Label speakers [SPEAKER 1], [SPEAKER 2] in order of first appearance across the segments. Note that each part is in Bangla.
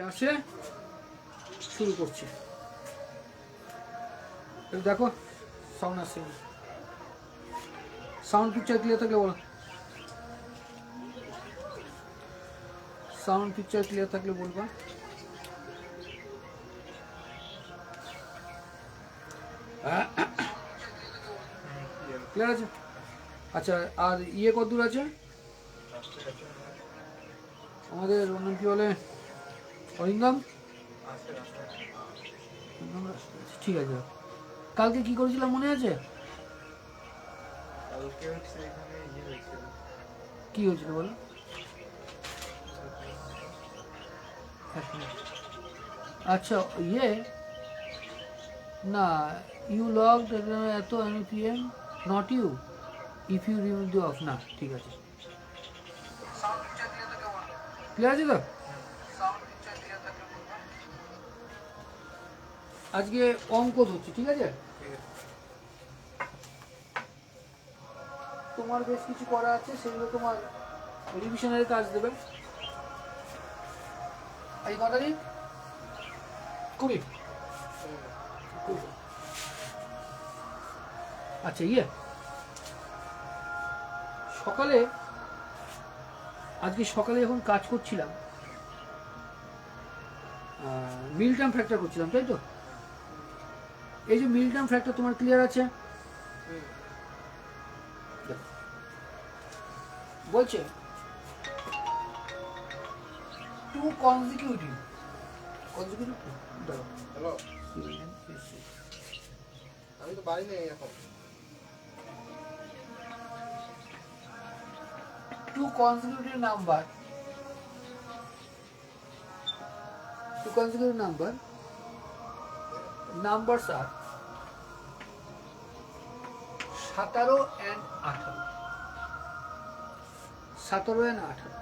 [SPEAKER 1] আসে শুরু করছি। দেখো সাউন্ড আসছে, সাউন্ড পিকচার ক্লিয়ার থাকলে বলো, সাউন্ড পিকচার ক্লিয়ার থাকলে বলবা। ক্লিয়ার আছে? আচ্ছা, আর ইয়ে কত দূর আছে আমাদের অন্য কি বলে অরিন্দম? ঠিক আছে। কালকে কি করেছিলাম মনে আছে? কি হয়েছিল বলো? আচ্ছা ইয়ে না, you log at MPM not you if you remove the of. না ঠিক আছে, ক্লিয়ার আছে তো? আজকে অঙ্ক ধরছি, ঠিক আছে? তোমার বেশ কিছু করা আছে, সেগুলো তোমার রিভিশনের কাজ দেবে। আজ কত তারিখ? 20। আচ্ছা ইয়ে সকালে, আজকে সকালে যখন কাজ করছিলাম মিল টার্ম ফ্যাক্টর করছিলাম, তাই তো? এই যে মিল টার্ম ফ্যাক্টর তোমার ক্লিয়ার আছে? বলছে টু কনজিকিউটিভ
[SPEAKER 2] হ্যালো, আমি তো বাড়ি নেই এখন।
[SPEAKER 1] Two consecutive number, two consecutive number numbers are 17 and 18. 17 and 18.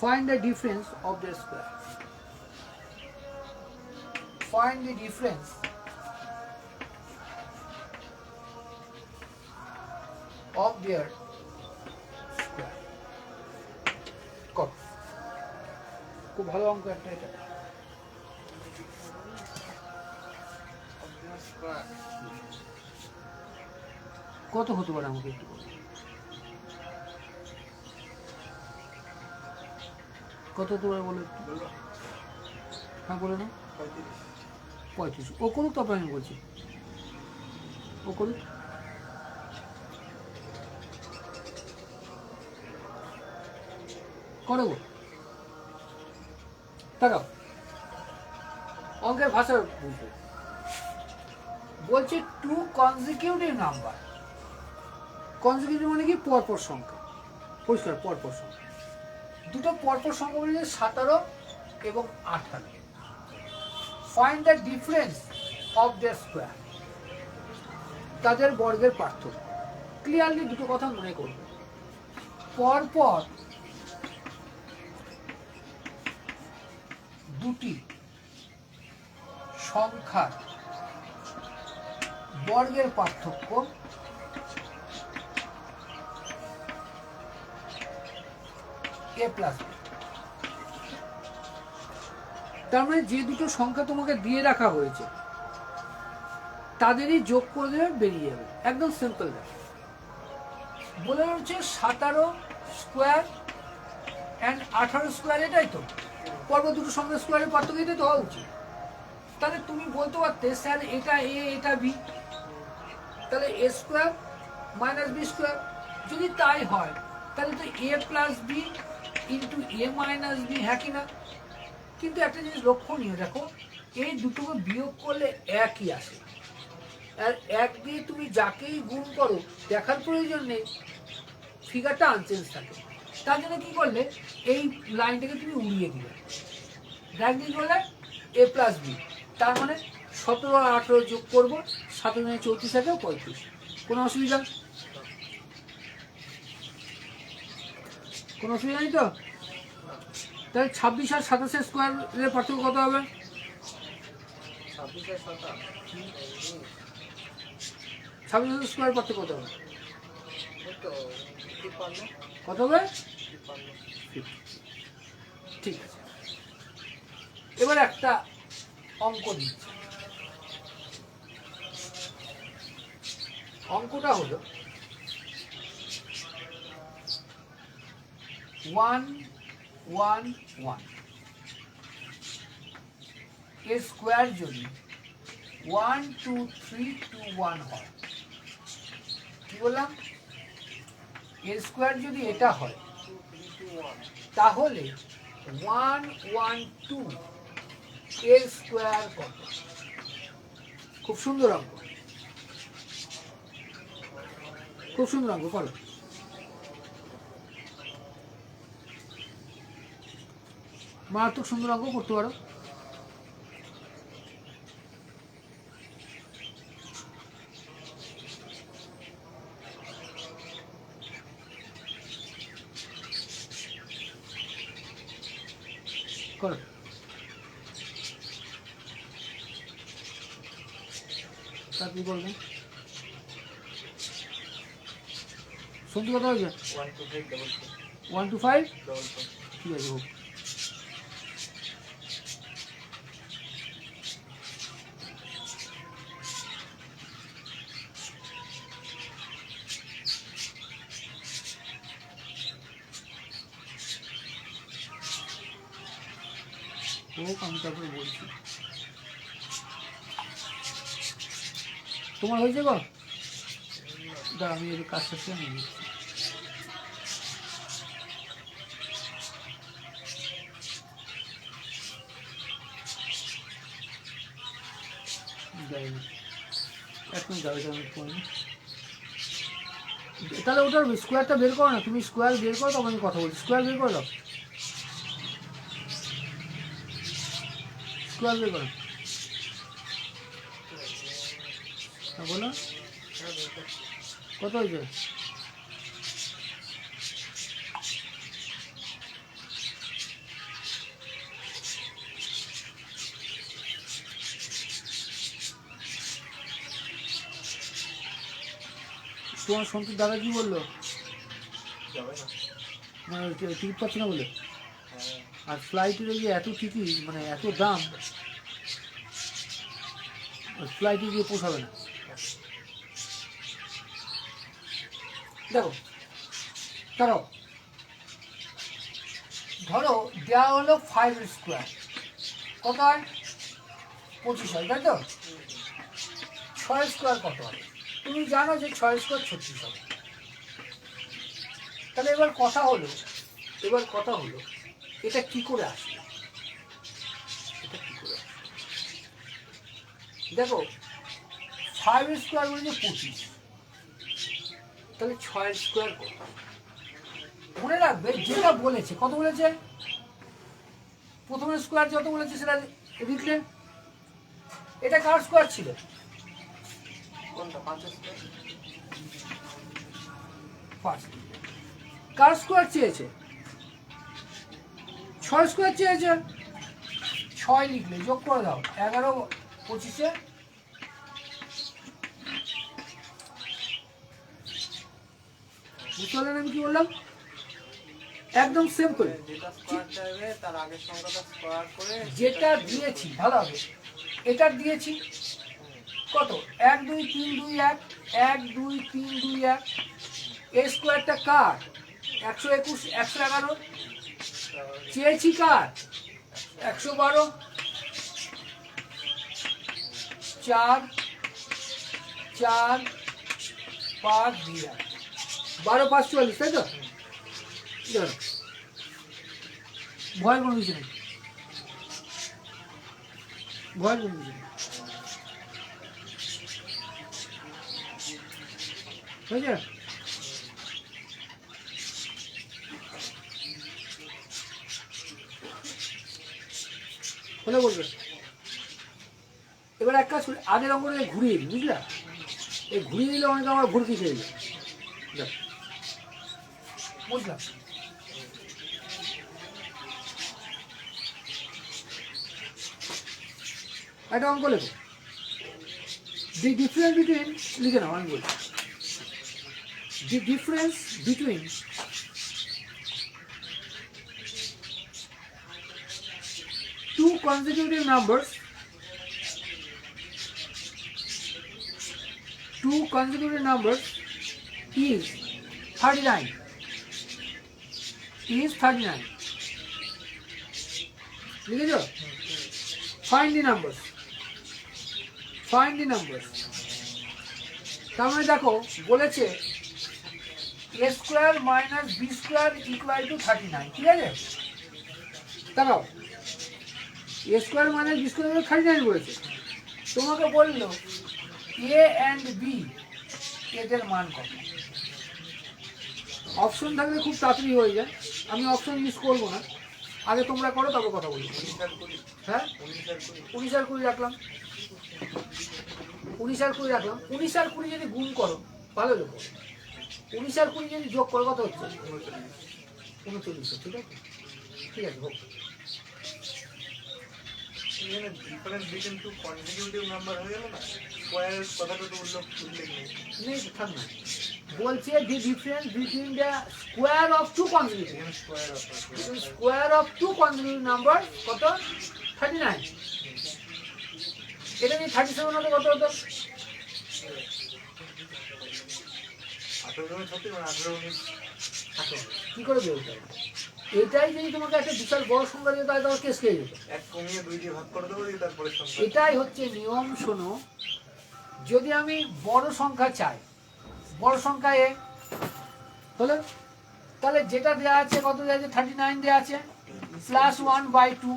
[SPEAKER 1] Find the difference of their square. Find the difference of their square. কত? খুব ভালো অঙ্ক একটা এটা। কত হতে পারে আমাকে একটু বলো, কত হতে পারে বলো একটু? হ্যাঁ বলে না। 35। ও করুক, তারপর আমি বলছি। ও করুক। করো গো, তাকাও অঙ্কের ভাষা বুঝবে। বলছে টু কনজিকিউটিভ নাম্বার, কনজিকিউটিভ মানে কি? পরপর সংখ্যা, পরিষ্কার পরপর সংখ্যা। দুটো পরপর সংখ্যা বলে 17 এবং 18। Find the difference of their square, তাদের বর্গের পার্থক্য। ক্লিয়ারলি দুটো কথা মনে করবে, পরপর দুটি সংখ্যার বর্গের পার্থক্য a প্লাস b। তার মানে যে দুটো সংখ্যা তোমাকে দিয়ে রাখা হয়েছে তাদেরই যোগ করে দেবে, বেরিয়ে যাবে। একদম সিম্পল। বলে হচ্ছে 17 স্কোয়ার অ্যান্ড 18 স্কোয়ার, এটাই তো পর্ব দুটো সংখ্যা স্কোয়ারের পার্থক্য, এটাই তো হওয়া উচিত। তাহলে তুমি বলতে পারতে স্যার এটা এ এটা বি, তাহলে এ স্কোয়ার মাইনাস বি স্কোয়ার। যদি তাই হয় তাহলে তো এ প্লাস বি ইন্টু এ মাইনাস বি, হ্যাঁ কি না? কিন্তু একটা জিনিস লক্ষণীয়, দেখো এই দুটোকে বিয়োগ করলে একই আসে, আর এক দিয়ে তুমি যাকেই গুণ করো দেখার প্রয়োজন নেই, ফিগারটা আনচেঞ্জ থাকে। তার জন্য কি করলে এই লাইনটাকে তুমি উড়িয়ে দিলে, ডাইরেক্টলি করলে এ প্লাস বি, তার মানে 17 আর 18 যোগ করবো, 7 × 34 থাকে 35। কোনো অসুবিধা? কোনো অসুবিধা নেই তো? তাহলে 26 আর 27 স্কোয়ারের পার্থক্য কত হবে? 26 স্কোয়ার পার্থক্য কত হবে? কত হবে? ঠিক আছে। এবার একটা অঙ্ক দিচ্ছি, অঙ্কটা হলো 1 1 1 এর স্কোয়ার যদি 1 2 3 2 1 হয়, কি বললাম, এর স্কোয়ার যদি এটা হয় তাহলে 1 1 2 এর স্কোয়ার কত? খুব সুন্দর অঙ্ক, খুব সুন্দর অঙ্ক, করো। মারাত্মক সুন্দর অঙ্ক করতে পারো। করো। তারপরে বলবেন সন্ধি কথা হয়েছে 1 2 5 ঠিক আছে, হোক। হোক, আমি তারপরে বলছি। তোমার হয়েছে গো? দাঁড়া, আমি এই কাজটা শেয়ার নিয়ে নিচ্ছি। যাই না, এক মিনিট যাবে, আমি ফোন। তাহলে ওটার স্কোয়ারটা বের করো না, তুমি স্কোয়ার বের করো, তখন আমি কথা বলছি। স্কোয়ার বের করে দাও, স্কোয়ার বের করো। বলো কত হয়েছে? তোমার সন্তুর দাদা কি বললো? মানে টিকিট পাচ্ছি না বলে। আর ফ্লাইটের যে এত টিকিট, মানে এত দাম, ফ্লাইটে গিয়ে পোষাবে না। দেখো, ধরো ধরো দেওয়া হলো 5 স্কোয়ার, কত হয়? 25 হয়, তাই তো? 6 স্কোয়ার কত হয়? তুমি জানো যে 6 স্কোয়ার 36 হবে। তাহলে এবার কথা হলো এটা কি করে আসবে? এটা কি করে আসবে? দেখো, 5 স্কোয়ার মানে 25, তাহলে 6 স্কোয়ার কত? মনে রাখবে যেটা বলেছে, কত বলেছে? প্রথমের স্কোয়ার যত বলেছে সেটা লিখলে। এটা কার স্কোয়ার ছিল? কার স্কোয়ার চেয়েছে? 6 স্কোয়ার চেয়েছে। 6 লিখলে, যোগ করে দাও, 11 25-এ বুঝতে পারলেন আমি কি বললাম? একদম সিম্পল। যেটা দিয়েছি ভালো হবে, এটা দিয়েছি কত? 1 2 3 2 1, 1 2 3 2 1। এর স্কোয়ারটা কার? 121 111। চেয়েছি কার? 112। 4 4 5 দিয়ে 12 5 44, তাই তো? ভয়ের কোনো কিছু নেই, ভয়ের কোনো কিছু নেই, হয়েছে? হলে বলবে। এবার এক কাজ করি, আগের অঙ্কটা ঘুরিয়ে দিই, বুঝলা? এই ঘুরিয়ে দিলে অনেকে আমার ভুরকি খেয়ে যায়, বুঝলাম? একটা অঙ্ক লেখো, দি ডিফারেন্স বিটুইন, লিখে নাও, আমি বলছি। দি difference between 2 consecutive numbers, two consecutive numbers is 39. Is 39. লিখেছো? Find the numbers. Find the numbers. তার মানে দেখো বলেছে a square minus b square equal to 39, ঠিক আছে? দেখো a square minus b square 39 বলেছে। তোমাকে বললো a অ্যান্ড বি এদের মান কত। অপশন থাকলে খুব তাড়াতাড়ি হয়ে যায়, আমি অপশন ইউজ করবো না, আগে তোমরা করো তারপর কথা বলবো। হ্যাঁ 19 আর 20 রাখলাম, 19 আর 20 রাখলাম। 19 আর 20 যদি গুণ করো ভালো যোগ, 19 আর 20 যদি যোগ করো কত হচ্ছে? 39। ঠিক আছে, ঠিক আছে হোক।
[SPEAKER 2] Difference between two consecutive number হয়ে গেল না, স্কয়ারের কথাটা তো উল্লেখ নেই।
[SPEAKER 1] থাক না, বলছে the difference between the square of two consecutive, square of two consecutive number কত? 39। এটা যদি 37 হতো কত হতো? 18। কি করে বলতে হবে? এটাই যদি তোমাকে একটা বিশাল বড় সংখ্যা দিত তাহলে তোমার কেস খেয়ে যেত।
[SPEAKER 2] এক কমিয়ে 2 দিয়ে ভাগ করে দেবো, তারপরে সংখ্যা।
[SPEAKER 1] এটাই হচ্ছে নিয়ম। শোনো, যদি আমি বড় সংখ্যা চাই, বড় সংখ্যা এ হলো, তাহলে যেটা দেওয়া আছে কত দেওয়া আছে? 39 দেওয়া আছে, প্লাস 1/2।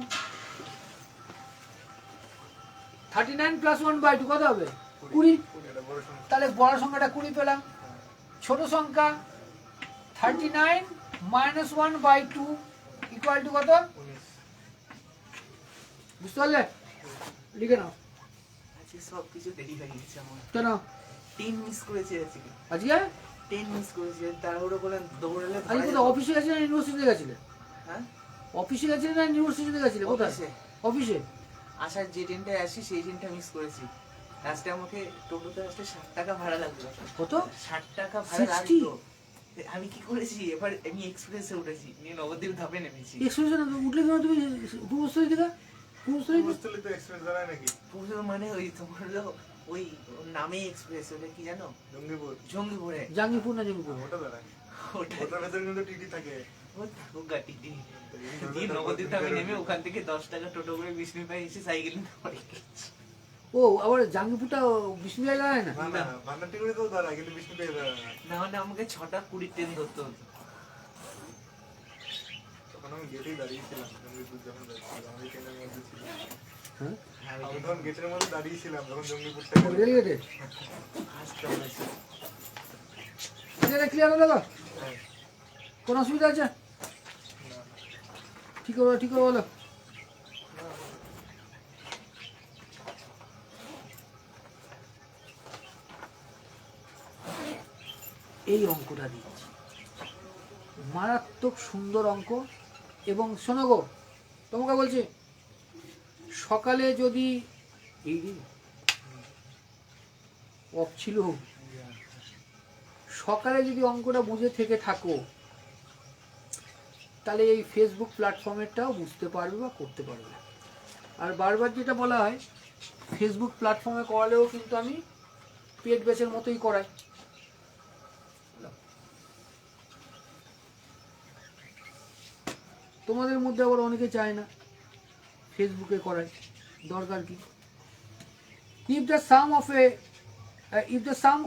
[SPEAKER 1] 39 প্লাস 1/2 কত হবে? 20। তাহলে বড় সংখ্যাটা 20 পেলাম। ছোট সংখ্যা 39 মাইনাস 1/2 ইকুয়াল টু কত? বুঝতে পারলে? লিখে নাও।
[SPEAKER 3] আজকে সব কিছু দেরি হয়ে গেছে আমার।
[SPEAKER 1] কেন?
[SPEAKER 3] 10 মিস করেছি আজকে।
[SPEAKER 1] আজকে
[SPEAKER 3] 10 মিস করেছি, তাড়াহুড়ো করে দৌড়ালে।
[SPEAKER 1] আজকে কোথায় অফিসে গেছিলে না ইউনিভার্সিটিতে গেছিলে?
[SPEAKER 3] হ্যাঁ
[SPEAKER 1] অফিসে গেছিলে না ইউনিভার্সিটিতে গেছিলে? কোথায়? অফিসে।
[SPEAKER 3] আসার যে ট্রেনটায় আসি সেই ট্রেনটা মিস করেছি। লাস্টে আমাকে টোটোতে আসতে 60 টাকা ভাড়া লাগলো।
[SPEAKER 1] কত?
[SPEAKER 3] 60 টাকা ভাড়া
[SPEAKER 1] 60?
[SPEAKER 3] লাগলো। আমি কি করেছি, এবার আমি এক্সপ্রেসে উঠেছি, নিয়ে নবদ্বীপ ধাপে নেমেছি।
[SPEAKER 1] এক্সপ্রেশন উঠলে কেন তুমি? পূর্বস্থলী থেকে? পূর্বস্থলী
[SPEAKER 2] বুঝতে তো এক্সপ্রেস দাঁড়ায় নাকি?
[SPEAKER 3] পুরো মানে ওই তোমার হলো ওই নামে এক্সপ্রেস, ওটা কি জানো?
[SPEAKER 2] জঙ্গিপুর।
[SPEAKER 3] জঙ্গিপুরে।
[SPEAKER 1] জাঙ্গিপুর না জঙ্গিপুর?
[SPEAKER 2] ওটা দাঁড়ায়,
[SPEAKER 3] ওটা
[SPEAKER 2] ওটার ভেতরে কিন্তু টিটি থাকে।
[SPEAKER 3] ও থাকুক গা টিটি। দিয়ে নবদ্বীপ ধাপে নেমে ওখান থেকে 10 টাকা টোটো করে বিষ্ণু পাই এসে সাইকেল নিয়ে বাড়ি গেছি।
[SPEAKER 1] ও আবার জাঙ্গিপুরটা বিষ্ণুরায় দাঁড়ায় না?
[SPEAKER 2] না না, ভান্ডারটিগুড়ি তো দাঁড়ায়, কিন্তু বিষ্ণুপ্রিয়া দাঁড়ায় না।
[SPEAKER 3] না হলে আমাকে 6টা 20 ট্রেন ধরতে হতো।
[SPEAKER 2] তখন আমি গেটেই দাঁড়িয়েছিলাম, জঙ্গিপুর যখন যাচ্ছিলাম, আমি ট্রেনের মধ্যে ছিলাম।
[SPEAKER 1] হ্যাঁ,
[SPEAKER 2] আমি তখন গেটের মধ্যে দাঁড়িয়েছিলাম, যখন জঙ্গিপুর
[SPEAKER 1] রেলগেটে
[SPEAKER 3] ফার্স্ট হয়েছে।
[SPEAKER 1] এটা ক্লিয়ার হলো তো? কোনো অসুবিধা আছে? ঠিক হবে, ঠিক হবে বলো। এই অঙ্কটা দিচ্ছি, মারাত্মক সুন্দর অঙ্ক। এবং শোনো গো, তোমাকে বলছি, সকালে যদি এই দিন অফ ছিল, সকালে যদি অঙ্কটা বুঝে থেকে থাকো, তাহলে এই ফেসবুক প্ল্যাটফর্মেরটাও বুঝতে পারবে বা করতে পারবে। আর বারবার যেটা বলা হয়, ফেসবুক প্ল্যাটফর্মে করালেও কিন্তু আমি পেট বেচের মতোই করাই। তোমাদের মধ্যে আবার অনেকে চায় না ফেসবুকে করাই, দরকার কি? if the sum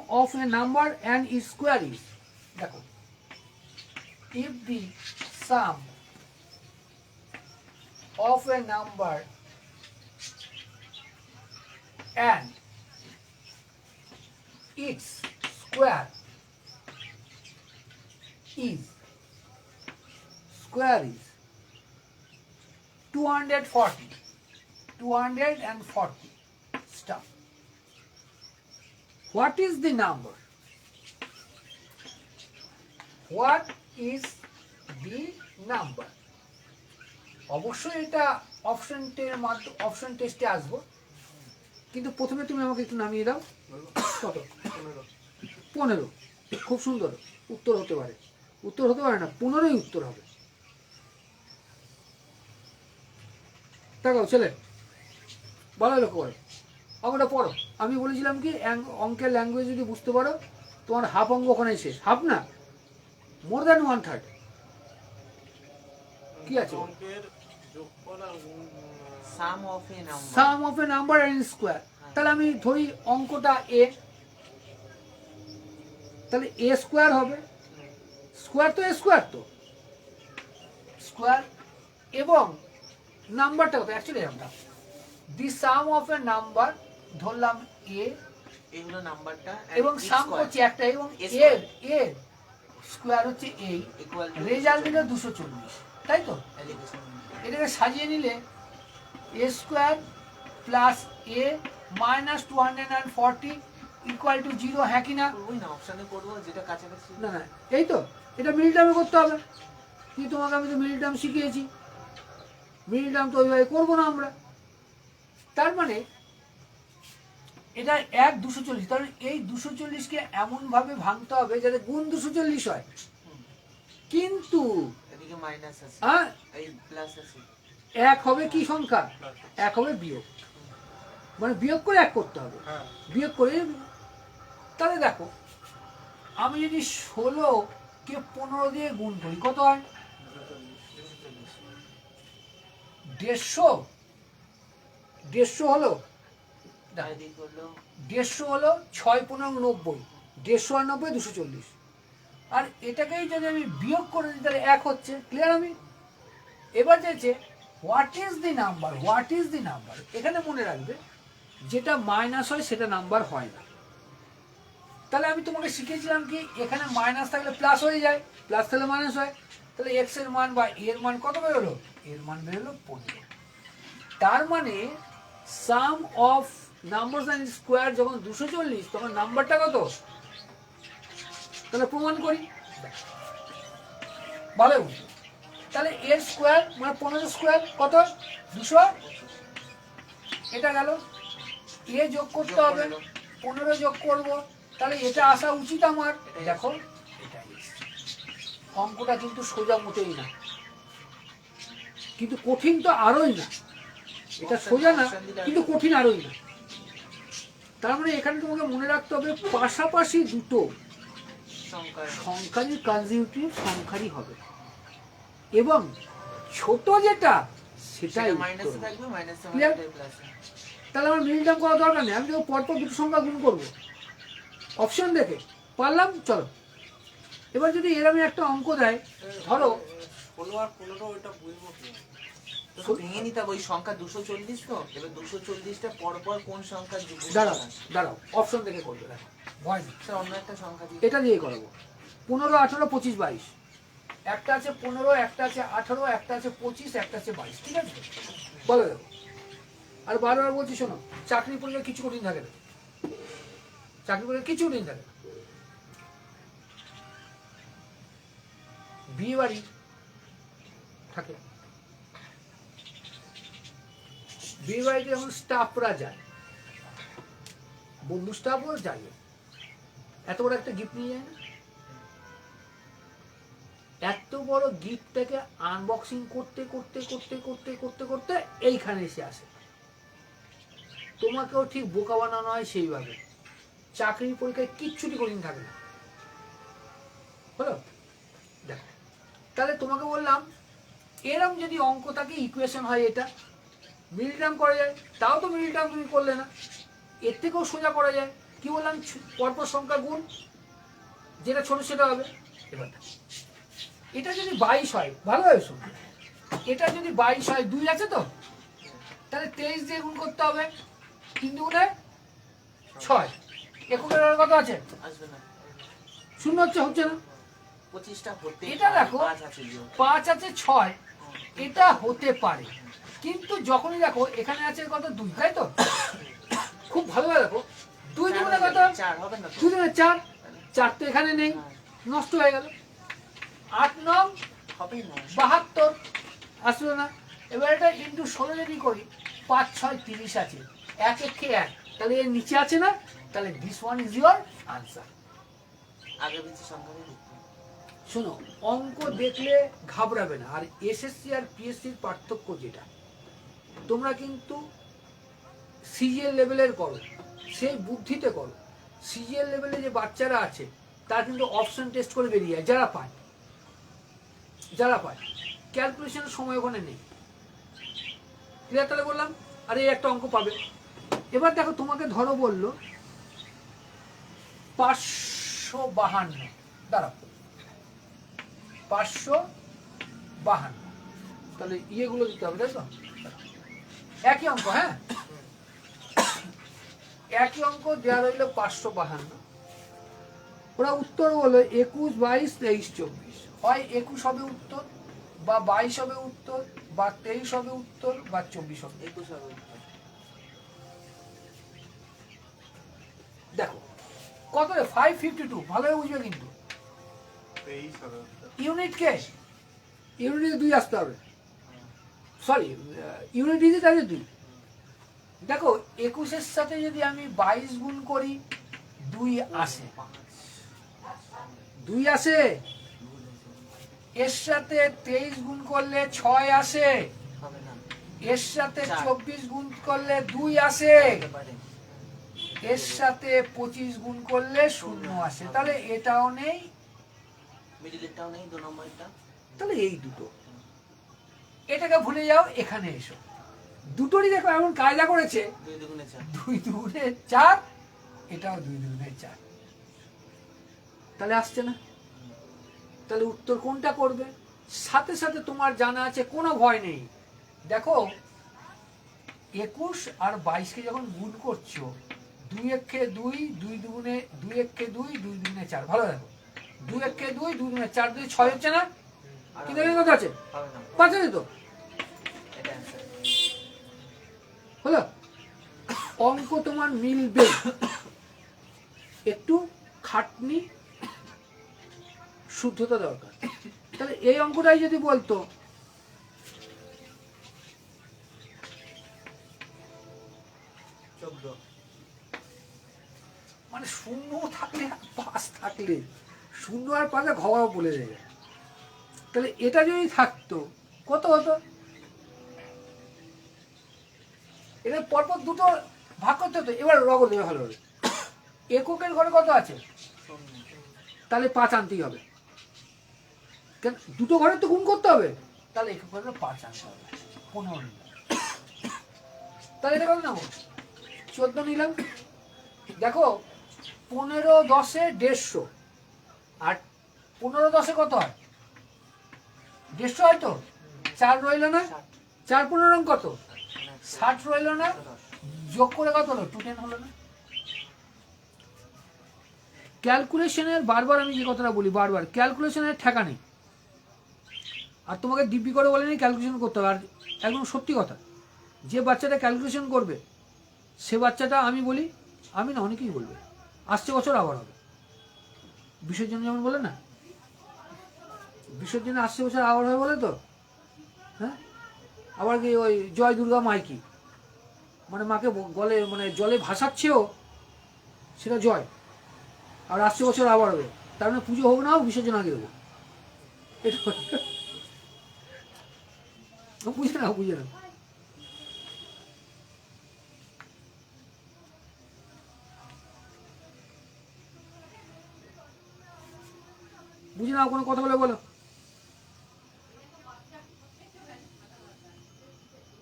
[SPEAKER 1] of a number and its square is, দেখো, if the sum of a number and its square is 240 stuff. What is the number? What is the number? অবশ্যই এটা অপশন টেস্টে আসবো, কিন্তু প্রথমে তুমি আমাকে একটু নামিয়ে দাও। কত? 15। খুব সুন্দর উত্তর হতে পারে, উত্তর হতে পারে না, 15ই উত্তর হবে। দেখো ছেলে ভালো লক্ষ্য করো, অঙ্কটা পড়ো। আমি বলেছিলাম কি অঙ্কের ল্যাঙ্গুয়েজ যদি বুঝতে পারো তোমার হাফ অঙ্ক ওখানে শেষ, হাফ না মোর দ্যান 1/3। কি আছে?
[SPEAKER 2] অঙ্কের যোগফল আর
[SPEAKER 3] sum of a number.
[SPEAKER 1] Sum of a number and square. তাহলে আমি ধরি অঙ্কটা এ, তাহলে এ স্কোয়ার হবে, স্কোয়ার তো এ স্কোয়ার তো স্কোয়ার, এবং নাম্বারটা কত অ্যাকচুয়ালি আমরা দি সাম অফ এ নাম্বার ধরলাম এ,
[SPEAKER 3] এই হলো নাম্বারটা
[SPEAKER 1] এবং সাম হচ্ছে একটা, এবং
[SPEAKER 3] A
[SPEAKER 1] এর এর স্কোয়ার হচ্ছে এই,
[SPEAKER 3] ইকুয়াল টু
[SPEAKER 1] রেজাল্ট দিলে 240, তাই তো? এটাকে সাজিয়ে নিলে A square plus A minus 240 equal to 0, হ্যাঁ কি না?
[SPEAKER 3] ওই না অপশনে করব যেটা কাছাকাছি।
[SPEAKER 1] না না, এই তো, এটা মিডল টার্মে করতে হবে। কি তোমাকে আমি তো মিডল টার্ম শিখিয়েছি, মিডল টার্ম তো ওইভাবে করবো না আমরা। তার মানে এটা 1/240, কারণ এই 240কে এমনভাবে ভাঙতে হবে যাতে গুণ 240 হয়, কিন্তু
[SPEAKER 3] এদিকে মাইনাস আছে,
[SPEAKER 1] হ্যাঁ
[SPEAKER 3] এই প্লাস আছে।
[SPEAKER 1] এক হবে কি সংখ্যা? এক হবে বিয়োগ, মানে বিয়োগ করে এক করতে হবে,
[SPEAKER 2] হ্যাঁ
[SPEAKER 1] বিয়োগ করে। তাহলে দেখো আমি যদি 16কে 15 দিয়ে গুণ করি কত হয়? 150, 150 হলো,
[SPEAKER 3] এদিকে হলো
[SPEAKER 1] 150 হলো 6×15 = 90, 150 আর 90 240, আর এটাকেই যদি আমি বিয়োগ করে দিই তাহলে এক হচ্ছে। ক্লিয়ার? আমি এবার চাইছে what is the number, what is the number. এখানে মনে রাখবে যেটা মাইনাস হয় সেটা নাম্বার হয় না। তাহলে আমি তোমাকে শিখিয়েছিলাম কি এখানে মাইনাস থাকলে প্লাস হয়ে যায়, প্লাস থাকলে মাইনাস হয়। তাহলে এক্স এর মান বা এর মান কত বেরোলো? এর মান বেরোলো 15। তার মানে সাম অফ নাম্বারস এন্ড স্কোয়ার যখন 240 তখন নাম্বারটা কত? তাহলে প্রমাণ করি, ভালো বুঝো। তাহলে এর স্কোয়ার মানে 15 স্কোয়ার কত? 200। এটা গেল, এ যোগ করতে হবে, 15 যোগ করব, তাহলে এটা আসা উচিত আমার। দেখো এটাই অঙ্কটা কিন্তু সোজা মোটেই না, কিন্তু কঠিন তো আরোই না। এটা সোজা না কিন্তু কঠিন আরোই না। তার মানে এখানে তোমাকে মনে রাখতে হবে পাশাপাশি দুটো
[SPEAKER 3] সংখ্যা
[SPEAKER 1] সংখ্যারই কনজিউটিভ সংখ্যারই হবে, এবং ছোট যেটা সেটাই
[SPEAKER 3] মাইনাসে
[SPEAKER 1] উত্তর।
[SPEAKER 3] থাকবে, মাইনাসে
[SPEAKER 1] Clear?
[SPEAKER 3] মাইনাসে প্লাসে।
[SPEAKER 1] তাহলে আমার মিডিল টার্ম করা দরকার নেই, আমি তো পরপর দুটো সংখ্যা গুণ করবো অপশন দেখে, পারলাম। চলো এবার যদি এর আমি একটা অঙ্ক দেয়, ধরো
[SPEAKER 2] 16 আর 15 ওইটা বুঝবো কি?
[SPEAKER 3] তো ভেঙে নিতে হবে ওই সংখ্যা 240, তো এবার 240টা পরপর কোন সংখ্যা যুক্ত
[SPEAKER 1] দাঁড়াও দাঁড়াও অপশন দেখে করবে, দেখো ভয় নেই।
[SPEAKER 3] স্যার অন্য একটা সংখ্যা দিয়ে
[SPEAKER 1] এটা দিয়ে করাবো 15, 18, 25, 22, একটা আছে 15, একটা আছে 18, একটা আছে 25, একটা আছে 22, ঠিক আছে? বলো দেখো। আর বারবার বলছি শোনো, চাকরি পরীক্ষা কিছু কঠিন থাকে না, চাকরি পরীক্ষা কিছু কঠিন থাকে না। বিয়ে বাড়ি থাকে, বিয়ে বাড়িতে যখন স্টাফরা যায়, বন্ধু স্টাফও যায়, এত বড় একটা গিফট নিয়ে যায় না? এত বড় গিফটটাকে আনবক্সিং করতে করতে করতে করতে করতে করতে এইখানে এসে আসে। তোমাকেও ঠিক বোকা বানানো হয় সেইভাবে। চাকরির পরীক্ষায় কিচ্ছুটি কঠিন থাকে না, হলো? দেখো তাহলে তোমাকে বললাম এরম যদি অঙ্ক থাকে, ইকুয়েশন হয় এটা, মিডল টার্ম করা যায়, তাও তো মিডল টার্ম তুমি করলে না, এর থেকেও সোজা করা যায়। কি বললাম? পরপর সংখ্যা গুণ, যেটা ছোট সেটা হবে। এবার এটা যদি 22 হয়, ভালোভাবে শোনো, এটা যদি 22 হয়, 2 আছে তো, তাহলে 23 দিয়ে গুণ করতে হবে, 3 দুগুণে 6, এককের আর কত আছে?
[SPEAKER 3] আসবে না।
[SPEAKER 1] শূন্য হচ্ছে না।
[SPEAKER 3] 25টা হতে
[SPEAKER 1] এটা দেখো
[SPEAKER 3] 5 আছে যোগ।
[SPEAKER 1] 5 আছে 6, এটা হতে পারে, কিন্তু যখনই দেখো এখানে আছে কত? 2, তাই তো? খুব ভালোভাবে দেখো, 2 দুগুণে কত?
[SPEAKER 3] 4 হবে না তো?
[SPEAKER 1] 2 দুগুণে 4, 4 তো এখানে নেই, নষ্ট হয়ে গেল। 8 9
[SPEAKER 3] হবে না।
[SPEAKER 1] 72, আসলো না। এবার এটা ইন্টু 16 যদি করি, 5 6 30 আছে, 1 1 1, তাহলে এর নিচে আছে না? তাহলে this one is your answer.
[SPEAKER 3] আগে পিছে সংখ্যা দিয়ে লিখতে হবে।
[SPEAKER 1] শোনো, অঙ্ক দেখলে ঘাবড়াবে না। আর এসএসসি আর পিএসসির পার্থক্য যেটা, তোমরা কিন্তু সিজিএল লেভেলের করো, সেই বুদ্ধিতে করো। সিজিএল লেভেলে যে বাচ্চারা আছে তারা কিন্তু অপশন টেস্ট করে বেরিয়ে যায়, যারা পায় ক্যালকুলেশনের সময় ওখানে নেই। ক্লিয়ার? তাহলে বললাম আরে একটা অঙ্ক পাবে। এবার দেখো তোমাকে ধরো বললো 552, দাঁড়াও 552, তাহলে ইয়েগুলো দিতে হবে, তাই তো? একই অঙ্ক, হ্যাঁ একই অঙ্ক দেওয়া রইল 552। ওরা উত্তর বলো 21, 22, 23, 24। হয় 21 হবে উত্তর, বা 22 হবে উত্তর, বা 23 হবে উত্তর, বা 24 হবে।
[SPEAKER 3] 21 হবে।
[SPEAKER 1] দেখো কত রে? 552, ভালোভাবে বুঝবে কিন্তু।
[SPEAKER 2] 23 হবে।
[SPEAKER 1] ইউনিট কে? ইউনিটে 2 আসতে হবে, সরি ইউনিট ইজে তাহলে 2। দেখো 21-এর সাথে যদি আমি 22 গুণ করি 2 আসে, 2 আসে। এর সাথে 23 গুণ করলে 6 আসে,
[SPEAKER 3] হবে না।
[SPEAKER 1] এর সাথে
[SPEAKER 3] 4
[SPEAKER 1] 24 গুণ করলে 2 আসে,
[SPEAKER 3] হতে পারে।
[SPEAKER 1] এর সাথে 25 গুণ করলে 0 আসে। তাহলে এটাও নেই,
[SPEAKER 3] মিডলেরটাও নেই, 2 নম্বরটা।
[SPEAKER 1] তাহলে এই দুটো। এটাকে ভুলে যাও, এখানে এসো। দুটোরই দেখো এমন কায়দা করেছে,
[SPEAKER 3] 2 দুগুণে 4।
[SPEAKER 1] 2 দুগুণে 4, এটাও 2 দুগুণে 4। তাহলে আসছে না? তাহলে উত্তর কোনটা করবে? সাথে সাথে তোমার জানা আছে, কোনো ভয় নেই। দেখো 21 আর 22-কে যখন গুণ করছো, 2 একে 2, 2 দুগুণে 2 একে 2, 2 দুগুণে 4। ভালো দেখো, 2 একে 2, 2 দুগুণে 4, 2 6 হচ্ছে না?
[SPEAKER 3] আর
[SPEAKER 1] কিন্তু এখানে কত আছে?
[SPEAKER 3] হবে না।
[SPEAKER 1] 5 আছে তো।
[SPEAKER 3] এটা অ্যানসার।
[SPEAKER 1] হলো? অঙ্ক তোমার মিলবে, একটু খাটনি শুদ্ধতা দরকার। তাহলে এই অঙ্কটাই যদি বলতো
[SPEAKER 3] 14।
[SPEAKER 1] মানে 0 থাকলে আর 5 থাকলে, 0 আর 5 ঘওয়া বলে দেবে। তাহলে এটা যদি থাকতো কত হতো? এটা পরপর দুটো ভাগ করতে হতো। এবার রগ দেবে ভালো হবে। এককের ঘরে কত আছে? তাহলে 5 আনতেই হবে, কেন দুটো ঘরে তো গুণ করতে হবে। তাহলে একক ঘরে 5 আনতে হবে, 15 নিলাম। তাহলে এটা কত নেবো? 14 নিলাম। দেখো 15 10-এ 150, আর 15 10-এ কত হয়? 150 হয় তো। 4 রইল না? 4 15 কত? 60 রইল না? যোগ করে কত হলো? 210 হলো না? ক্যালকুলেশনের বারবার আমি যে কথাটা বলি, বারবার ক্যালকুলেশনের ঠেকা নেই। আর তোমাকে দিব্যি করে বলে নেই ক্যালকুলেশন করতে হবে। আর একদম সত্যি কথা, যে বাচ্চাটা ক্যালকুলেশন করবে সে বাচ্চাটা, আমি বলি, আমি না অনেকেই বলবে আসছে বছর আবার হবে। বিসর্জন যেমন বলে না, বিসর্জনে আসছে বছর আবার হবে বলে তো। হ্যাঁ, আবার কি ওই জয় দুর্গা মাইকি, মানে মাকে গলে মানে জলে ভাসাচ্ছেও, সেটা জয়। আর আসছে বছর আবার হবে, তার মানে পুজো হোক না হোক বিসর্জন আগে দেবো। এটা বুঝে না, বুঝে না। বুঝে নাও, কোনো কথা বলে বলো,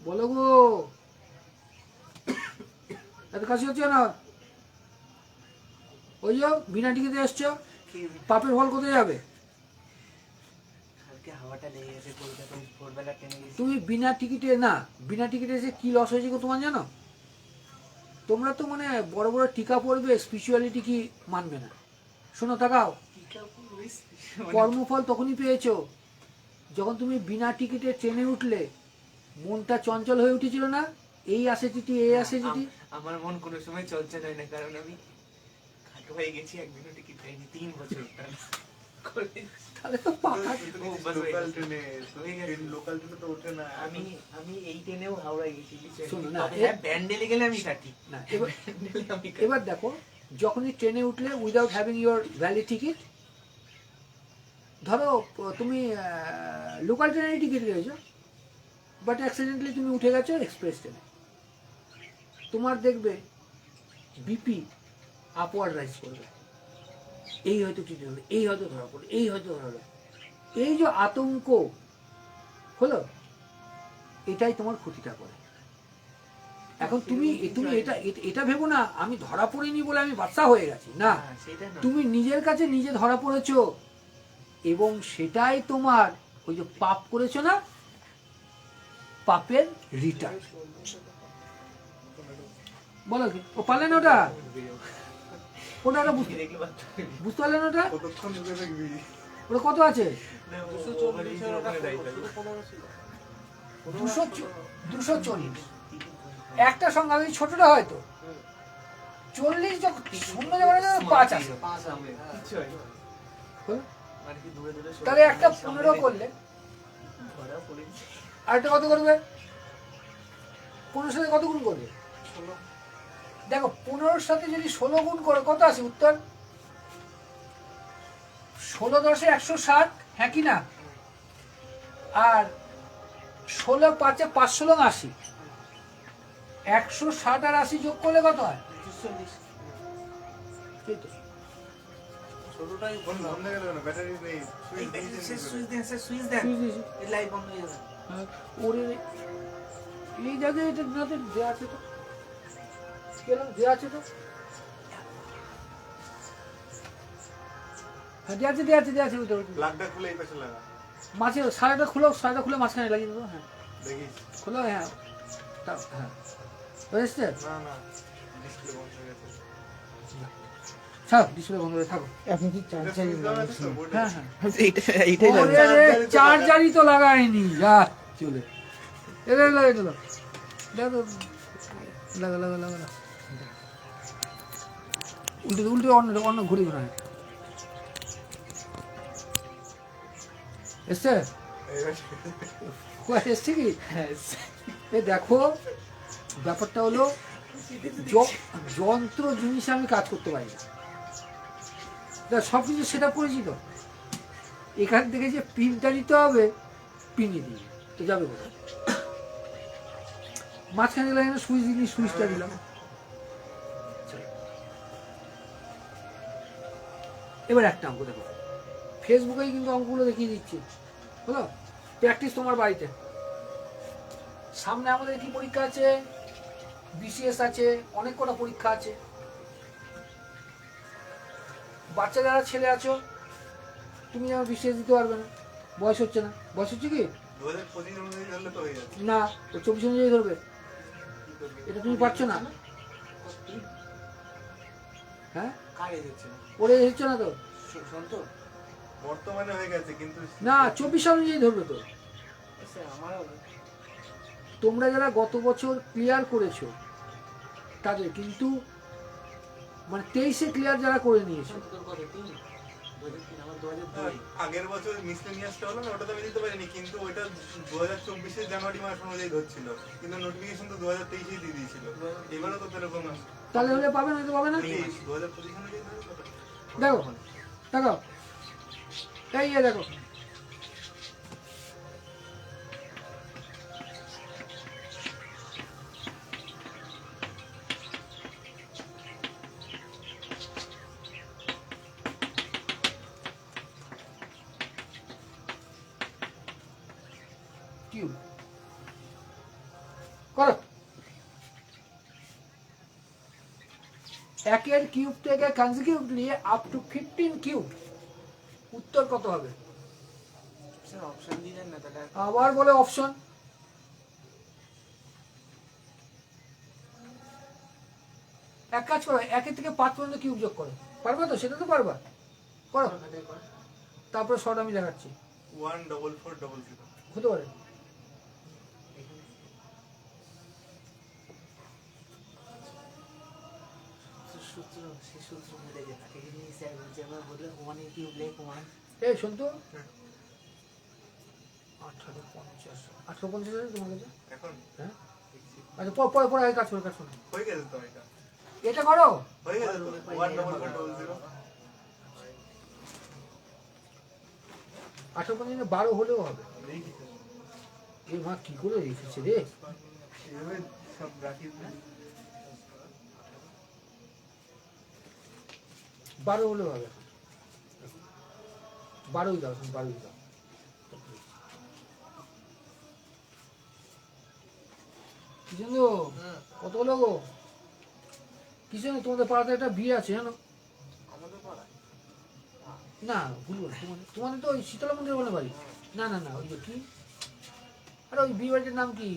[SPEAKER 1] বলো গো। এত কাছে হচ্ছে না? ওই যে বিনা টিকিটে এসছো, পাপের ফল কোথায় যাবে?
[SPEAKER 3] কালকে হাওয়াটা লেগে গেছে, কলকাতা ভোরবেলা ট্রেনে গেছি।
[SPEAKER 1] তুমি বিনা টিকিটে না, বিনা টিকিটে এসে কি লস হয়েছে গো তোমার জানো? তোমরা তো মানে বড় বড় টিকা পড়বে, স্পিরিচুয়ালিটি কি মানবে না? শোনো, তাকাও, কর্মফল তখনই পেয়েছো যখন তুমি বিনা টিকিটে ট্রেনে উঠলে। মনটা চঞ্চল হয়ে উঠেছিল না? এই আসে চিঠি, এই আসে চিঠি।
[SPEAKER 3] আমার মন কোনো সময় চলছে হয় না, কারণ আমি খাটো হয়ে গেছি, একদিনও টিকিট পাইনি 3 বছর।
[SPEAKER 1] তাহলে তো পাকা।
[SPEAKER 2] লোকাল ট্রেনে, লোকাল ট্রেনে তো ওঠে না।
[SPEAKER 3] আমি আমি এই ট্রেনেও হাওড়ায় গেছি।
[SPEAKER 1] শোনো না,
[SPEAKER 3] হ্যাঁ, ব্যান্ডেলে গেলে আমি কাটি
[SPEAKER 1] না, এবার
[SPEAKER 3] ব্যান্ডেলে আমি কাটি।
[SPEAKER 1] এবার দেখো, যখনই ট্রেনে উঠলে without having your valid ticket, ধরো তুমি লোকাল ট্রেনের টিকিট পেয়েছো, বাট অ্যাক্সিডেন্টলি তুমি উঠে গেছো এক্সপ্রেস ট্রেনে, তোমার দেখবে বিপি আপওয়ার্ড রাইজ করবে, এই হয়তো ট্রিট হবে, এই হয়তো ধরা পড়লো, এই হয়তো ধরা হলো, এই যে আতঙ্ক হলো, এটাই তোমার ক্ষতিটা করে। এখন তুমি তুমি এটা এটা ভেবো না আমি ধরা পড়িনি বলে আমি বাচ্চা হয়ে গেছি, না, তুমি নিজের কাছে নিজে ধরা পড়েছো এবং সেটাই তোমার ওই যে পাপ করেছো না, পাপের রিটার্ন। বলো কি ও পারলেন ওটা, ওটা ওটা বুঝতে পারলেন ওটা,
[SPEAKER 2] কতক্ষণ ধরে দেখবি?
[SPEAKER 1] ওটা কত আছে? 240। একটা সংখ্যা আমি ছোটটা হয়তো 40 যখন শূন্য যাবে 5 আছে, তাহলে একটা 15 করলে আরেকটা কত করবে? 15 সাথে কত গুণ করবে? দেখো 15 সাথে যদি 16 গুণ করে কত আসে উত্তর? 16 10 160, হ্যাঁ কি না? আর 16 5 516 80, 160 আর 80 যোগ করলে কত হয়? 240।
[SPEAKER 2] ফোন বন্ধ হয়ে গেল না, ব্যাটারি নেই, সুইচ
[SPEAKER 1] হ্যাঁ, ওরে এই জায়গায় এটা দেওয়া আছে তো, দেওয়া আছে তো, হ্যাঁ দেওয়া আছে ওইটা
[SPEAKER 2] প্লাগটা খুলে এই পাশে লাগা,
[SPEAKER 1] মাছের সারাটা খুলে মাঝখানে লাগিয়ে দেবো। হ্যাঁ
[SPEAKER 2] দেখিস।
[SPEAKER 1] খোলো, হ্যাঁ হ্যাঁ বুঝেছে।
[SPEAKER 2] না ডিসপ্লে বন্ধ হয়ে গেছে।
[SPEAKER 1] থাক ডিসপ্লে বন্ধ করে থাকো।
[SPEAKER 4] আপনি কি
[SPEAKER 2] এটা সুইচ দেওয়া আছে তো বোর্ডে?
[SPEAKER 1] হ্যাঁ হ্যাঁ
[SPEAKER 4] এইটাই লাগবে।
[SPEAKER 1] চার্জারই তো লাগাইনি, যা চলে এটা লাগা উল্টে অন্য ঘুরে ঘুরে এসছে এসছে কি? এ দেখো ব্যাপারটা হলো যন্ত্র জিনিসে আমি কাজ করতে পারি না, সব কিছু সেট আপ করেছি তো, এখান থেকে যে পিনটা নিতে হবে পিনই দিই তো যাবে কোথায়? মাঝখানে দিলাম সুইচ দিই, সুইচটা দিলাম। এবার একটা অঙ্ক দেখো, ফেসবুকেই কিন্তু অঙ্কগুলো দেখিয়ে দিচ্ছি, হলো প্র্যাকটিস তোমার বাড়িতে। সামনে আমাদের কি পরীক্ষা আছে? বিসিএস আছে, অনেক কটা পরীক্ষা আছে। বাচ্চা যারা ছেলে আছো তুমি যেমন বিসিএস দিতে পারবে না, বয়স হচ্ছে না। বয়স হচ্ছে কি
[SPEAKER 2] 2025 অনুযায়ী ধরলে তো হয়ে যাচ্ছে।
[SPEAKER 1] না, ও 24 অনুযায়ী ধরবে, এটা তুমি পারছো না। হ্যাঁ ওরে হচ্ছে না তো,
[SPEAKER 2] বর্তমানে হয়ে গেছে কিন্তু
[SPEAKER 1] না 24 সাল অনুযায়ী ধরবে তো। তোমরা যারা গত বছর ক্লিয়ার করেছো তাদের কিন্তু মানে 23-এ ক্লিয়ার যারা করে নিয়েছো,
[SPEAKER 2] আগের বছর মিসলেনিয়াসটা হলো না, ওটা তো আমি দিতে পারিনি, কিন্তু ওইটা 2024 জানুয়ারি মাস অনুযায়ী ধরছিল, কিন্তু নোটিফিকেশন তো 2023 দিয়ে দিয়েছিল। এবারও তো এরকম আছে,
[SPEAKER 1] তাহলে হলে পাবে না, তো পাবে না।
[SPEAKER 2] 2025 অনুযায়ী ধরলে তো।
[SPEAKER 1] দেখো দেখো এই দেখো কিউব করো, একের কিউব থেকে কনজিকিউটিভলি আপ টু 15 কিউব, উত্তর কত হবে? আবার বলে অপশন, এক কাজ করো, 1 থেকে 5 পর্যন্ত কিউব যোগ করো, পারবা তো? সেটা তো পারবা, করো। তারপরে শর্ট আমি দেখাচ্ছি,
[SPEAKER 2] 14400
[SPEAKER 1] হতে পারে। এই শোন তো 1850 আছে তোমার কাছে?
[SPEAKER 2] এখন
[SPEAKER 1] হ্যাঁ আচ্ছা পরে আগে কাজ করো,
[SPEAKER 2] হয়ে গেছে তো এটা,
[SPEAKER 1] এটা করো।
[SPEAKER 2] হয়ে গেছে তো 14400।
[SPEAKER 1] 1850 12 হলেও হবে। এ মা কি করে রেখেছে রে?
[SPEAKER 2] এভাবে সব রাখিস না।
[SPEAKER 1] 12 হলে হবে, 12ই দাও, 12ই দাও। কিষেন্দু কত হলো গো? কিষেন্দু তোমাদের পাড়াতে একটা বিয়ে আছে জানো? না ভুল বল, তোমাদের তো ওই শীতলা মন্দির বলে বাড়ি। না না না, ওই যে কি, আরে ওই বিয়ে বাড়িটার নাম কি?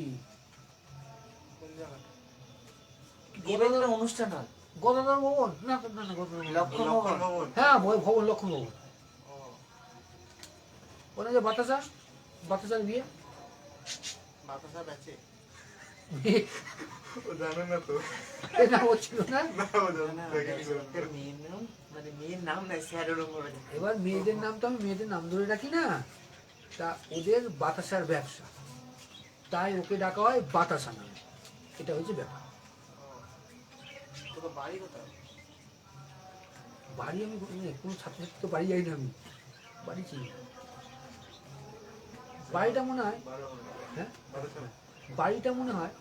[SPEAKER 3] বিয়েবাড়ির অনুষ্ঠান হয়
[SPEAKER 1] গদাধর ভবন? না না না, গদাধর ভবন।
[SPEAKER 3] লক্ষণ
[SPEAKER 2] লক্ষণ
[SPEAKER 3] ভবন।
[SPEAKER 2] ভবন।
[SPEAKER 1] হ্যাঁ ভবন, লক্ষণ ভবন। ওখানে যে বাতাসার বিয়ে।
[SPEAKER 3] বাতাসা বেচে
[SPEAKER 2] ও জানে না তো।
[SPEAKER 1] এ না হচ্ছিল না।
[SPEAKER 2] না, ও জানে না, দেখেনি কোনো।
[SPEAKER 3] মেয়ের নাম, মানে মেয়ের নাম নাই, স্যারের ওপরে।
[SPEAKER 1] এবার মেয়েদের নাম তো আমি মেয়েদের নাম ধরে রাখি না, তা ওদের বাতাসার ব্যবসা, তাই ওকে ডাকা হয় বাতাসা নামে। এটা হচ্ছে ব্যাপার।
[SPEAKER 3] তোর বাড়ি কোথায়?
[SPEAKER 1] বাড়ি আমি কোনো ছাত্রছাত্রী তো বাড়ি যাই না, আমি বাড়ি চিনি না। বাড়িটা মনে হয়,
[SPEAKER 2] 12
[SPEAKER 1] হ্যাঁ
[SPEAKER 2] 12 সালে।
[SPEAKER 1] বাড়িটা মনে হয়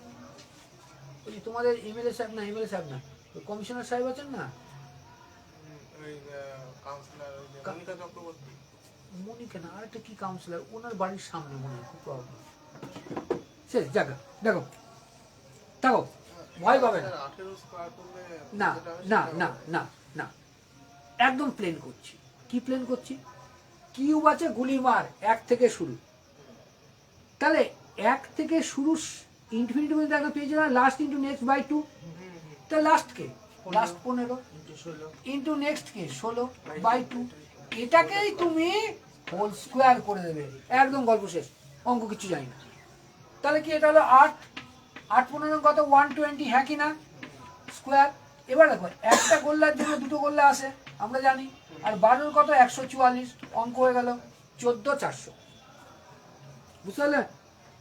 [SPEAKER 1] ওই যে তোমাদের এমএলএ সাহেব না, এমএলএ সাহেব না, ওই কমিশনার সাহেব আছেন না,
[SPEAKER 2] ওই কাউন্সিলর মনিকা চক্রবর্তী।
[SPEAKER 1] মনিকা না, আরেকটা কি কাউন্সিলর, ওনার বাড়ির সামনে মনে হয়, খুব প্রবলেম। সে জায়গা দেখো, দেখো ভয় পাবে না।
[SPEAKER 2] 18 স্কয়ার করলে
[SPEAKER 1] না না না না না, একদম প্লেন করছি। কি প্লেন করছি? কিউব আছে, গুলি মার, 1 থেকে শুরু। তাহলে 1 থেকে শুরু, ইনফিনিটি মধ্যে একটা পেয়ে যাবে লাস্ট ইন্টু নেক্সট বাই 2। তাহলে লাস্ট কে? লাস্ট 15 ইন্টু নেক্সট কে 16 বাই 2। এটাকেই তুমি হোল স্কোয়ার করে দেবে, একদম গল্প শেষ, অঙ্ক কিছু জানি না। তাহলে কি এটা হলো 8, 8 15 কত? 120, হ্যাঁ কি না? স্কোয়ার। এবার দেখো, একটা গোল্লার জন্য দুটো গোল্লা আসে, আমরা জানি। আর 12 কত? 144, অঙ্ক হয়ে গেল 14,400। বুঝতে পারলে?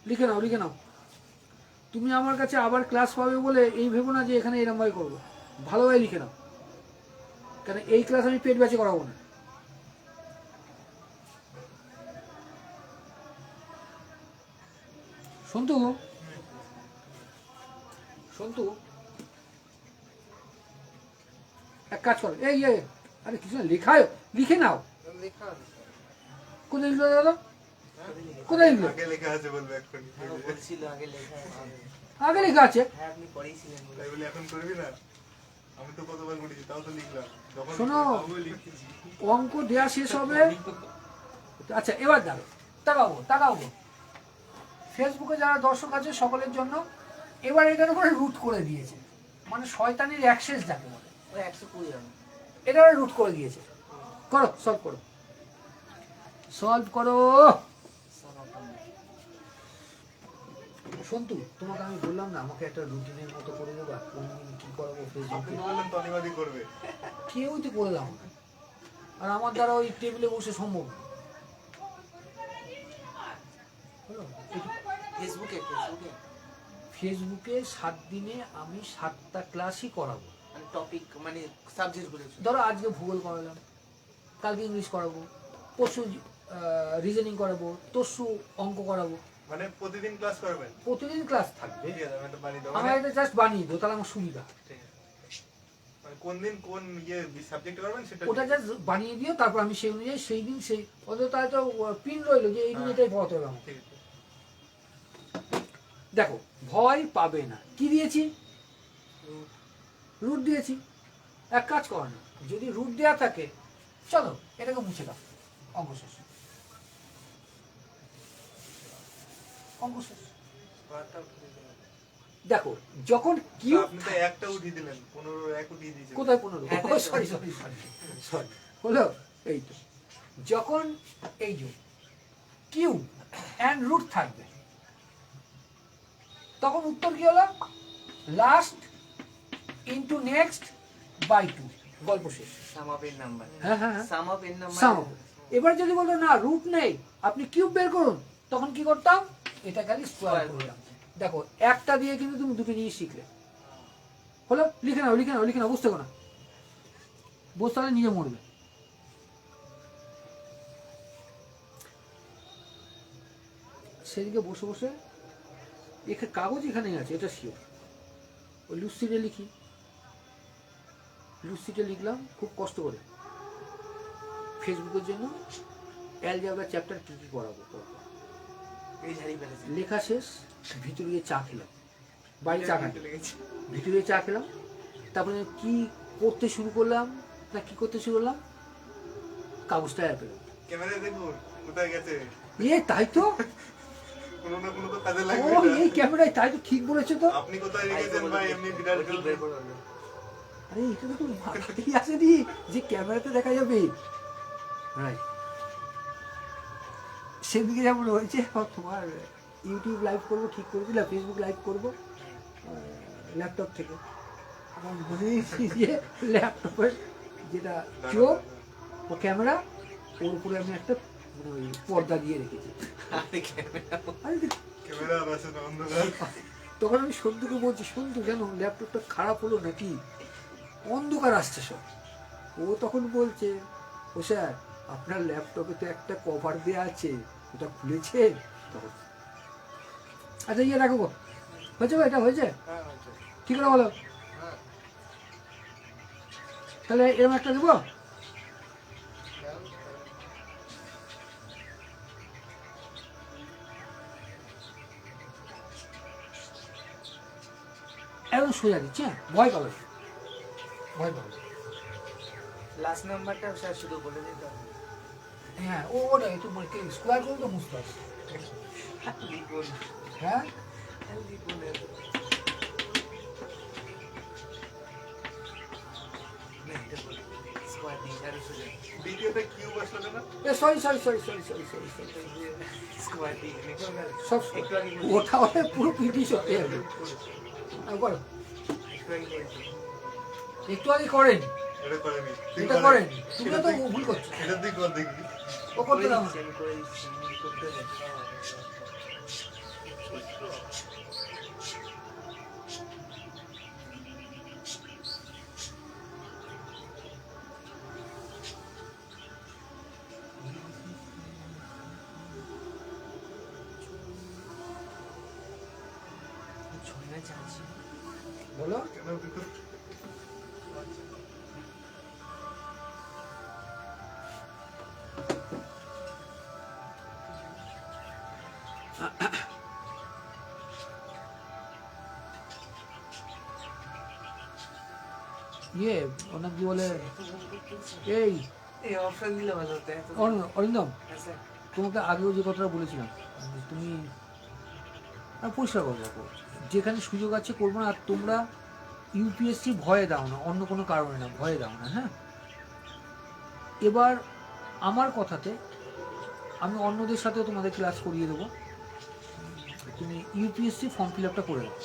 [SPEAKER 1] লিখে নাও, লিখে নাও। তুমি আমার কাছে আবার ক্লাস পাবে বলে এই ভেবো না যে এখানে এরম ভাবে করবো, ভালোভাবে লিখে নাও, কারণ এই ক্লাস আমি পেট ব্যাচে করাবো না। সন্তু, সন্তু এক কাজ করো, এই আরে কিছু না, লেখায় লিখে নাও।
[SPEAKER 2] লেখা আছে।
[SPEAKER 1] কোথায় লিখলো দাদা? কোথায় লিখলো?
[SPEAKER 2] আগে লেখা আছে বলবে এক্ষুনি।
[SPEAKER 3] হ্যাঁ, ও বলছিল আগে লেখা আছে।
[SPEAKER 1] আগে লেখা আছে।
[SPEAKER 3] হ্যাঁ, আপনি পড়েছিলেন বলে।
[SPEAKER 2] তাই বলে এখন করবি না? আমি তো কতবার করেছি, তাও তো লিখলাম। যখন
[SPEAKER 1] শোনো,
[SPEAKER 2] তখন লিখতেছি।
[SPEAKER 1] অঙ্ক দেওয়া শেষ হবে। আচ্ছা এবার দাঁড়ো, তাকাবো তাকাবো, ফেসবুকে যারা দর্শক আছে সকলের জন্য। এবার এটার উপরে রুট করে দিয়েছে, মানে শয়তানির অ্যাক্সেস যাকে বলে,
[SPEAKER 3] ওই 120 হবে।
[SPEAKER 1] এটা রুট করে দিয়েছে। করো, সলভ করো, সলভ করো। সন্তু, তোমাকে আমি বললাম না আমাকে একটা রুটিনের মতো করে দেবা, কোন দিন কি করাবো
[SPEAKER 2] আপনি
[SPEAKER 1] ফেসবুকে,
[SPEAKER 2] তো বললেন তনিবাদি করবে।
[SPEAKER 1] কেউই তো করে দাও না। আর আমার দ্বারা ওই টেবিলে বসে সম্ভব না। হলো?
[SPEAKER 3] ফেসবুকে
[SPEAKER 1] ফেসবুকে 7 দিনে আমি 7টা ক্লাসই করাবো।
[SPEAKER 3] মানে টপিক, মানে সাবজেক্ট গুলো।
[SPEAKER 1] ধরো আজকে ভূগোল করালাম, কালকে ইংলিশ করাবো, পরশু রিজনিং করাবো, তরশু অঙ্ক করাবো।
[SPEAKER 2] মানে প্রতিদিন ক্লাস করবেন?
[SPEAKER 1] প্রতিদিন ক্লাস থাকবে।
[SPEAKER 2] ঠিক আছে, আমি একটা বানিয়ে দেবো।
[SPEAKER 1] আমার এটা জাস্ট বানিয়ে দেবো, তাহলে আমার সুবিধা।
[SPEAKER 2] ঠিক আছে। মানে কোন দিন কোন সাবজেক্ট করবেন সেটা
[SPEAKER 1] ওটা জাস্ট বানিয়ে দিও, তারপর আমি সেই অনুযায়ী সেই দিন সেই অন্তত তাই তো পিন রইলো যে এই দিন এটাই পড়াতে হবে আমার।
[SPEAKER 2] ঠিক আছে।
[SPEAKER 1] দেখো, ভয় পাবে না। কি দিয়েছি? রুট দিয়েছি। এক কাজ কর না, যদি রুট দেওয়া থাকে, চলো এটাকে মুছে দাও, অঙ্ক শেষ, অঙ্ক শেষ। দেখো যখন কিউ,
[SPEAKER 2] আপনি তো একটা উঠিয়ে দিলেন, 15 এক উঠিয়ে দিয়েছেন।
[SPEAKER 1] কোথায় 15? সরি সরি সরি সরি, হলো এই তো, যখন এই যে কিউ অ্যান্ড রুট থাকবে, তখন উত্তর কি হলো? লাস্ট ইন্টু নেক্সট বাই 2, গল্প শেষ।
[SPEAKER 3] সাম অফ এর নাম্বার।
[SPEAKER 1] হ্যাঁ হ্যাঁ হ্যাঁ,
[SPEAKER 3] সাম অফ এর নাম্বার।
[SPEAKER 1] সাম। এবার যদি বলতো না রুট নেই, আপনি কিউব বের করুন, তখন কি করতাম? এটা খালি স্কোয়ার করলাম। দেখো একটা দিয়ে কিন্তু তুমি দুটো জিনিস শিখলে। হলো? লিখে নাও, লিখে নাও, লিখে নাও, বুঝতে না বুঝতে হলে নিজে মরবে। সেদিকে বসে বসে এখানে কাগজ এখানেই আছে, এটা শিওর। ওই লুসিটে লিখি, লুসিটে লিখলাম খুব কষ্ট করে ফেসবুকের জন্য অ্যালজেব্রা চ্যাপ্টার কী কী করাবো।
[SPEAKER 3] এই ঝাড়ি ফেলেছে
[SPEAKER 1] লেখা শেষ, ভিতরে গিয়ে চা খেলাম, বাড়ি চা খাই,
[SPEAKER 3] লেগেছে
[SPEAKER 1] ভিতরে চা খেলাম। তারপরে কি করতে শুরু করলাম না কি করতে শুরু করলাম, কাগজটা আর পেলাম।
[SPEAKER 2] ক্যামেরায় দেখুন কোথায় গেছে,
[SPEAKER 1] তাই তো
[SPEAKER 2] কোনো না কোনো তো কাজে
[SPEAKER 1] ও
[SPEAKER 2] লাগবে
[SPEAKER 1] এই
[SPEAKER 2] এটা।
[SPEAKER 1] ক্যামেরায়, তাই তো ঠিক বলেছো তো।
[SPEAKER 2] আপনি কোথায় রেখেছেন ভাই এমনি বিরাট
[SPEAKER 3] ঠিক বের করে হলো।
[SPEAKER 1] আরে এটা তো কোনো মাথাতেই আসেনি যে ক্যামেরাতে দেখা যাবে। রাইট, সেদিকে যেমন হয়েছে তোমার ইউটিউব লাইভ করবো ঠিক করেছিলাম, ফেসবুক লাইভ করবো ল্যাপটপ থেকে। আমার মনে হয়েছে যে ল্যাপটপের যেটা চোখ ও ক্যামেরা, ওর উপরে আমি একটা মানে ওই পর্দা দিয়ে রেখেছি।
[SPEAKER 3] আরে ক্যামেরা
[SPEAKER 1] আরে
[SPEAKER 2] ক্যামেরা আর আছে না অন্ধকার।
[SPEAKER 1] তখন আমি সন্তুকে বলছি, সন্তু কেন ল্যাপটপটা খারাপ হলো নাকি, অন্ধকার আসছে সব। ও তখন বলছে, ও স্যার আপনার ল্যাপটপে তো একটা কভার দেওয়া আছে, ওটা খুলেছে। তখন আচ্ছা ইয়ে রাখো, হয়েছে গো, এটা হয়েছে
[SPEAKER 3] হ্যাঁ হয়েছে।
[SPEAKER 1] ঠিক করে বলো।
[SPEAKER 3] হ্যাঁ
[SPEAKER 1] তাহলে এরকম একটা দেবো। একদম সোজা দিচ্ছি, হ্যাঁ, ভয় পাবে না, ভয় পাবে না।
[SPEAKER 3] লাস্ট নাম্বারটা স্যার শুধু বলে দিতে হবে।
[SPEAKER 1] হ্যাঁ ওটা একটু স্কোয়ার করে তো বুঝতে পারছি।
[SPEAKER 3] লিখুন
[SPEAKER 1] হ্যাঁ
[SPEAKER 3] লিখুন না এটা বলে স্কোয়ার দিন আর শুধু
[SPEAKER 2] দ্বিতীয়টা কিউব আসলো কেন?
[SPEAKER 1] Sorry sorry sorry sorry sorry sorry sorry
[SPEAKER 3] square দিন
[SPEAKER 1] সব
[SPEAKER 3] একটু আগে
[SPEAKER 1] ওটা ওটা পুরো পিটি সত্যি হবে। বলো,
[SPEAKER 3] একটু আগে বলছি
[SPEAKER 1] একটু আগে করেন,
[SPEAKER 2] এটা করেনি। তুই
[SPEAKER 1] এটা
[SPEAKER 2] করে।
[SPEAKER 1] করেন, তুমি
[SPEAKER 2] এটা
[SPEAKER 1] তো
[SPEAKER 2] তুই-
[SPEAKER 1] ভুল করছো।
[SPEAKER 2] এটা তুই কর দেখি।
[SPEAKER 1] ও করতে দাও না।
[SPEAKER 3] আমি করে দিচ্ছি আমি করতে দেন ছয় চাচ্ছি
[SPEAKER 1] বলো,
[SPEAKER 2] কেন তুই তো-
[SPEAKER 1] ইয়ে ওনার কি বলে, এই
[SPEAKER 3] এই অপশন দিলে ভালো হতো এত
[SPEAKER 1] অরিন্দম,
[SPEAKER 3] হ্যাঁ স্যার
[SPEAKER 1] তোমাকে আগেও যে কথাটা বলেছিলাম যে তুমি পরিষ্কার করে রাখো, যেখানে সুযোগ আছে করবো না। আর তোমরা ইউপিএসসি ভয়ে দাও না, অন্য কোনো কারণে না, ভয়ে দাও না। হ্যাঁ, এবার আমার কথাতে আমি অন্যদের সাথেও তোমাদের ক্লাস করিয়ে দেবো, তুমি ইউপিএসসি ফর্ম ফিল আপটা করে দাও।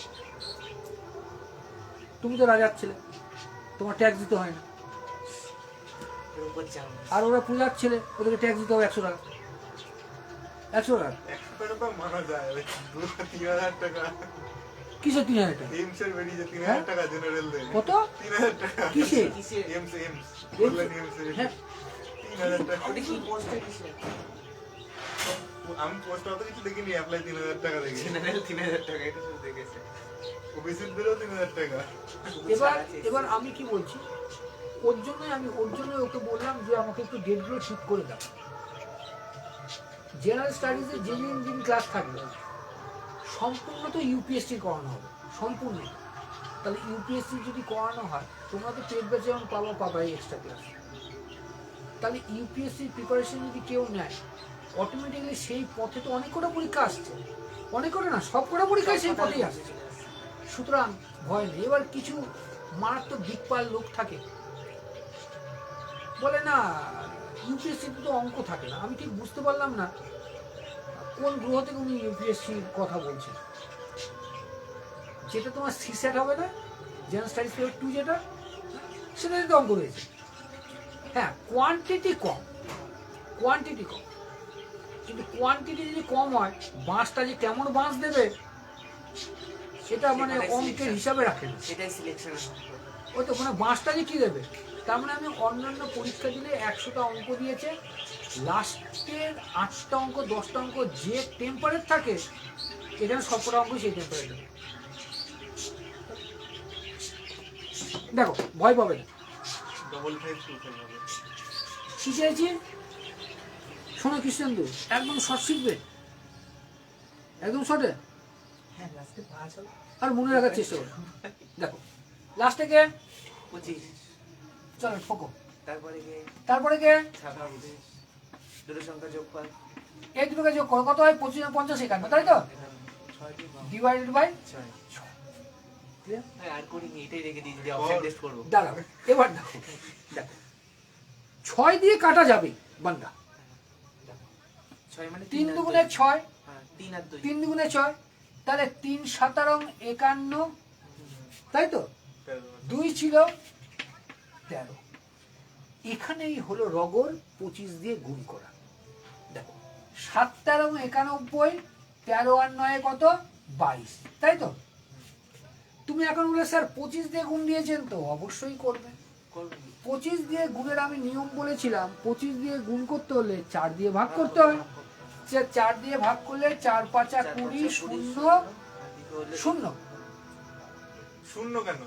[SPEAKER 1] তুমি তো রাজার ছেলে, তোমার ট্যাক্স দিতে হয় না।
[SPEAKER 3] এর উপর চাও
[SPEAKER 1] আর ওরা পূজার ছেলে, ওদেরকে ট্যাক্স দিতে হবে 100 টাকা, 100 টাকা।
[SPEAKER 2] 100 টাকা তো মানা যায়, ওই 3,000 টাকা।
[SPEAKER 1] কিসের 3000 টাকা?
[SPEAKER 2] এমসের বেরিয়েছে 3,000 টাকা জেনারেল দেয়।
[SPEAKER 1] কত?
[SPEAKER 2] 3,000 টাকা।
[SPEAKER 1] কিসে?
[SPEAKER 3] কিসে
[SPEAKER 2] এমস বললেন এমস
[SPEAKER 1] হ্যাঁ
[SPEAKER 2] 3,000 টাকা।
[SPEAKER 3] ওটা কি পোস্টে কিসে
[SPEAKER 2] আমি পোস্ট অত কিছু দেখিনি, অ্যাপ্লাই 3,000 টাকা দেখি।
[SPEAKER 3] জেনারেল 3000 টাকা এটা শুধু দেখেছে
[SPEAKER 2] ওবিসির বেরো 3,000 টাকা।
[SPEAKER 1] এবার আমি কি বলছি, ওর জন্যই ওকে বললাম যে আমাকে একটু ডেটগুলো ঠিক করে দাও। জেনারেল স্টাডিজে যেদিন ক্লাস থাকবে সম্পূর্ণ তো ইউপিএসসি করানো হবে, সম্পূর্ণ। তাহলে ইউপিএসসি যদি করানো হয়, তোমরা তো পেড ব্যাচে যেমন পাবা এক্সট্রা ক্লাস। তাহলে ইউপিএসসির প্রিপারেশন যদি কেউ নেয়, অটোমেটিক্যালি সেই পথে তো অনেক কটা পরীক্ষা আসছে, অনেক কটা না, সব কটা পরীক্ষায় সেই পথেই আসছে। সুতরাং ভয় নেই। এবার কিছু মারাত্মক দিকপাল লোক থাকে, বলে না ইউপিএসসিতে তো অঙ্ক থাকে না। আমি ঠিক বুঝতে পারলাম না কোন গ্রহ থেকে উনি ইউপিএসসির কথা বলছেন। যেটা তোমার সিস্যাট হবে না, জেনারেল স্টাডিজ পেপার 2 যেটা, সেটাতে তো অঙ্ক রয়েছে। হ্যাঁ, কোয়ান্টিটি কম, কিন্তু কোয়ান্টিটি যদি কম হয়, বাঁশটা যে কেমন বাঁশ দেবে সেটা মানে অঙ্কের হিসাবে রাখে না।
[SPEAKER 3] সেটাই সিলেকশন
[SPEAKER 1] ওই তো মানে বাঁশটা যে কি দেবে তার মানে আমি অন্যান্য পরীক্ষা দিলে 100টা অঙ্ক দিয়েছে, লাস্টের 8টা অঙ্ক 10টা অঙ্ক যে টেম্পারেট থাকে, এখানে সবকটা অঙ্ক সেই টেম্পারেট। দেখো ভয় পাবে না।
[SPEAKER 2] ডবল 5 2 5 হবে।
[SPEAKER 1] কি চাইছি শোনো কৃষ্ণেন্দু, একদম শর্ট শিখবে, একদম শর্টে,
[SPEAKER 3] হ্যাঁ লাস্টে 5 হবে।
[SPEAKER 1] আর মনে রাখার চেষ্টা করো। দেখো লাস্টে কে,
[SPEAKER 3] 25,
[SPEAKER 1] চলো ফোকো,
[SPEAKER 3] তারপরে কে
[SPEAKER 1] তারপরে কে,
[SPEAKER 3] 26, দুটো সংখ্যা যোগ কর,
[SPEAKER 1] এই দুটোকে যোগ করো, কত হয়? 25 50 51, তাই তো?
[SPEAKER 3] এখানে 6
[SPEAKER 1] ডিভাইডেড বাই
[SPEAKER 3] 6।
[SPEAKER 1] 6।
[SPEAKER 3] আর করিনি, এটাই রেখে দিয়েছি যে অপশন টেস্ট করবো।
[SPEAKER 1] দাঁড়াও, এবার দেখো, দেখো 6 দিয়ে কাটা যাবে বান্দা,
[SPEAKER 3] 6 মানে
[SPEAKER 1] 3 দুগুণে 6,
[SPEAKER 3] হ্যাঁ 3 আর 2,
[SPEAKER 1] 3 দুগুণে 6, তাহলে 3 7 51, তাই তো? 2 ছিল 13। এখানেই হলো রগর 25 দিয়ে গুণ করা। দেখো 7 13 91, 13 আর 9 কত? 22, তাই তো? তুমি এখন বলে স্যার 25 দিয়ে গুণ দিয়েছেন তো, অবশ্যই করবে।
[SPEAKER 3] করবে
[SPEAKER 1] 25 দিয়ে গুণের আমি নিয়ম বলেছিলাম, 25 দিয়ে গুণ করতে হলে 4 দিয়ে ভাগ করতে হয়। 4 দিয়ে ভাগ করলে 4 5 20, 0 0।
[SPEAKER 2] শূন্য কেন?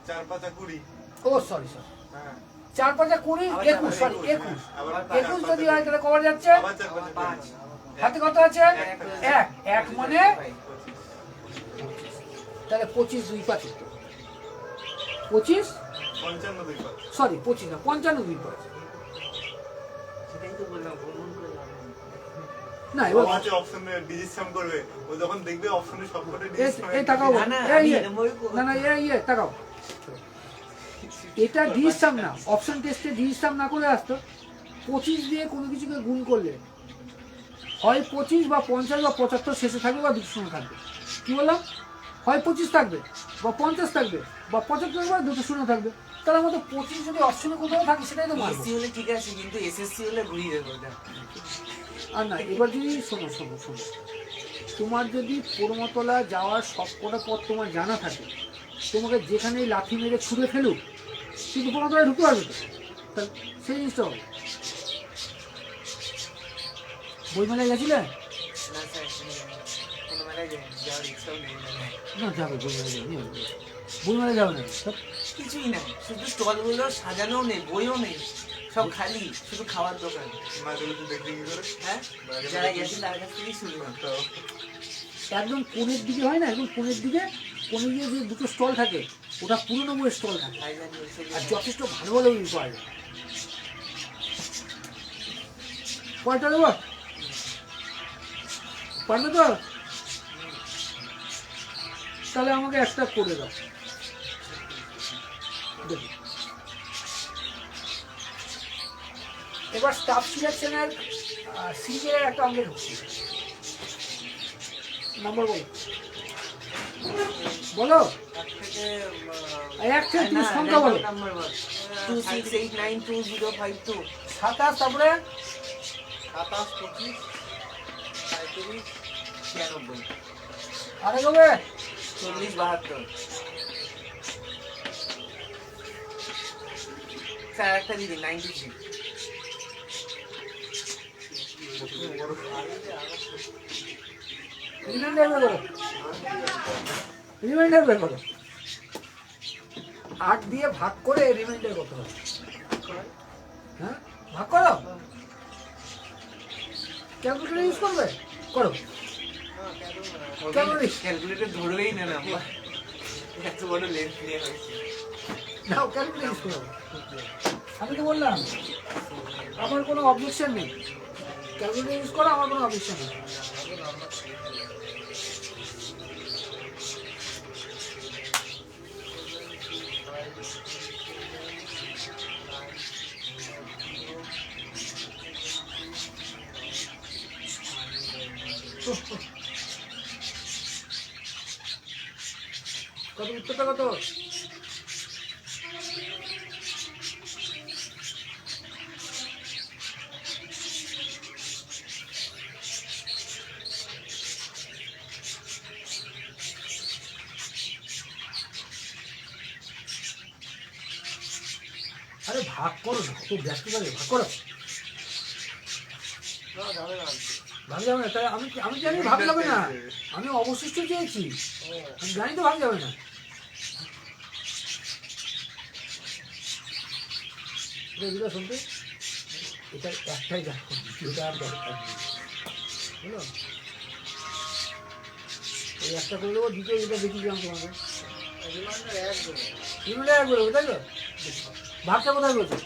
[SPEAKER 2] 4 5 20।
[SPEAKER 1] ও সরি সরি,
[SPEAKER 2] হ্যাঁ
[SPEAKER 1] 4 5 20, 21, সরি 21।
[SPEAKER 2] আবার
[SPEAKER 1] 21 যদি হয় তাহলে কবার যাচ্ছে?
[SPEAKER 2] আবার 4 5
[SPEAKER 3] 5,
[SPEAKER 1] হাতে কত আছে? 1, 1 মানে তাহলে 25 2 5, 25
[SPEAKER 2] 55 2 5।
[SPEAKER 1] সরি 25 না 55 2 5।
[SPEAKER 3] সেটাই তো বললাম গুণ করে লাভ নেই।
[SPEAKER 1] না
[SPEAKER 2] ও
[SPEAKER 1] এবার
[SPEAKER 2] আছে অপশনে ডিজিট করবে, ও যখন দেখবে অপশনে সবকটা ডিজিট
[SPEAKER 1] এই তাকাও,
[SPEAKER 3] না, না,
[SPEAKER 1] এই
[SPEAKER 3] আমি
[SPEAKER 1] ইয়ে,
[SPEAKER 3] এরমভাবে করবো।
[SPEAKER 1] না না এই তাকাও, এটা ডিস্টার্ব না, অপশন টেস্টে ডিস্টার্ব না করে আসতো। 25 দিয়ে কোনো কিছুকে গুণ করলে হয় 25 বা 50 বা 75 শেষে থাকবে বা দুটো শূন্য থাকবে। কি বললাম? হয় 25 থাকবে বা 50 থাকবে বা 75 থাকবে বা দুটো শূন্য থাকবে। তার মধ্যে 25 যদি অপশনে কোথাও থাকে সেটাই তো মারবো।
[SPEAKER 3] এসসি হলে ঠিক আছে, কিন্তু এসএসসি হলে ঘুরিয়ে দেবো ওটা।
[SPEAKER 1] আর না এবার যদি শোনো, তোমার যদি পোড়মতলা যাওয়ার সবকটা পথ তোমার জানা থাকে, তোমাকে যেখানেই লাথি মেরে ছুঁড়ে ফেলুক কিন্তু পোড়মতলায় ঢুকতে পারবে তো, তাহলে সেই জিনিসটা হবে। বইমেলায় গেছিলেন?
[SPEAKER 3] না স্যার, কোনো মেলায় যাওয়ার ইচ্ছাও নেই মেলায়।
[SPEAKER 1] না যাবে, বইমেলায় যাবে, বইমেলায় যাবে না সব।
[SPEAKER 3] কিছুই নাই, শুধু স্টলগুলো সাজানো নেই, বইও নেই, সব খালি, শুধু খাওয়ার দোকান।
[SPEAKER 2] মাঝে মাঝে দেখবি কি করে?
[SPEAKER 3] হ্যাঁ, যারা গেছে তার কাছ থেকেই শুনলাম।
[SPEAKER 2] তো
[SPEAKER 1] একদম কোণের দিকে হয় না, একদম কোণের দিকে, কোণে গিয়ে যে দুটো স্টল থাকে ওটা পুরোনো বইয়ের স্টল থাকে,
[SPEAKER 3] তাই জানি ওইসব
[SPEAKER 1] আর যথেষ্ট ভালো ভালো বই পাওয়া যায়। কয়টা দেবো? পারবে তো? তাহলে আমাকে একটা করে দাও। দেখি। এবার স্টাফ সিলেকশনের সিরিজের একটা অঙ্কে ঢুকছি। নম্বর বলো, বলো
[SPEAKER 3] তার থেকে
[SPEAKER 1] এক থেকে 30 সংখ্যা বলো।
[SPEAKER 3] নাম্বার বল, 26892052,
[SPEAKER 1] 27, তারপরে
[SPEAKER 3] 27 25 35 96,
[SPEAKER 1] আরে কবে
[SPEAKER 3] 40 72। স্যার একটা দিদি 93।
[SPEAKER 1] রিমাইন্ডার বের করো, রিমাইন্ডার বের করো। 8 দিয়ে ভাগ করে রিমাইন্ডার করতে হবে। হ্যাঁ ভাগ করো, ক্যালকুলেটর ইউজ করবে, করো
[SPEAKER 3] ক্যালকুলেটর ধরবেই না নাম্বার, এত বড় লেন্থ নিয়ে হয়েছে।
[SPEAKER 1] নাও ক্যালকুলেটর ইউজ করো। আমি তো বললাম আমার কোনো অবজেকশন নেই, ক্যালকুলেটর ইউজ করো, আমার কোনো অবজেকশন নেই। কত উত্তরটা কত? ভাগ করো না, খুব ব্যস্ত থাকে, ভাগ করো। ভাগ যাবে না, তাই আমি জানি ভাগ যাবে না, আমি অবশিষ্ট চেয়েছি, আমি জানি তো ভাগ যাবে না। এটা শুনতে এটা একটাই গাছ করবি, এটা আর দরকার নেই, বুঝলো? এই একটা করে দেবো, দ্বিতীয় যেটা দেখি দিলাম তোমাকে রিমান্ডার এক বলবো, তাই তো? ভাগটা কোথায় বলছো?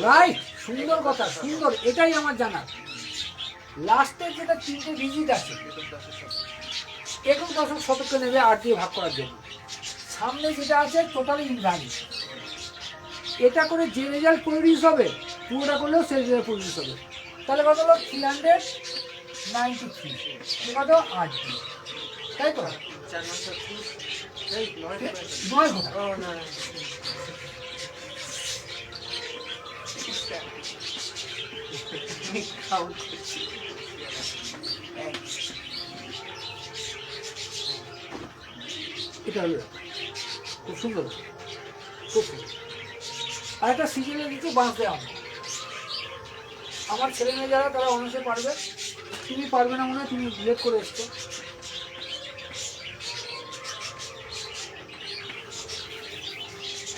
[SPEAKER 1] রাইট, সুন্দর কথা, সুন্দর, এটাই আমার জানা। লাস্টের যেটা 3টে ডিজিট আছে, একুশ দশক শতককে নেবে 8 দিয়ে ভাগ করার জন্য। সামনে যেটা আছে টোটালি ইনভ্যালিড। এটা করে যে রেজাল্ট প্রডিউস হবে, পুরোটা করলেও সেই রেজাল্ট প্রডিউস হবে। তাহলে কত হলো? 393, কত? 8 দিয়ে, তাই তো? 9 কোথায়? এটা হলো খুব সুন্দর, খুব সুন্দর। আর একটা সিজনে কিছু বাঁচতে হবে। আমার ছেলে মেয়ে যারা, তারা অনার্সে পারবে, তুমি পারবে না মনে হয়, তুমি লেট করে এসছো।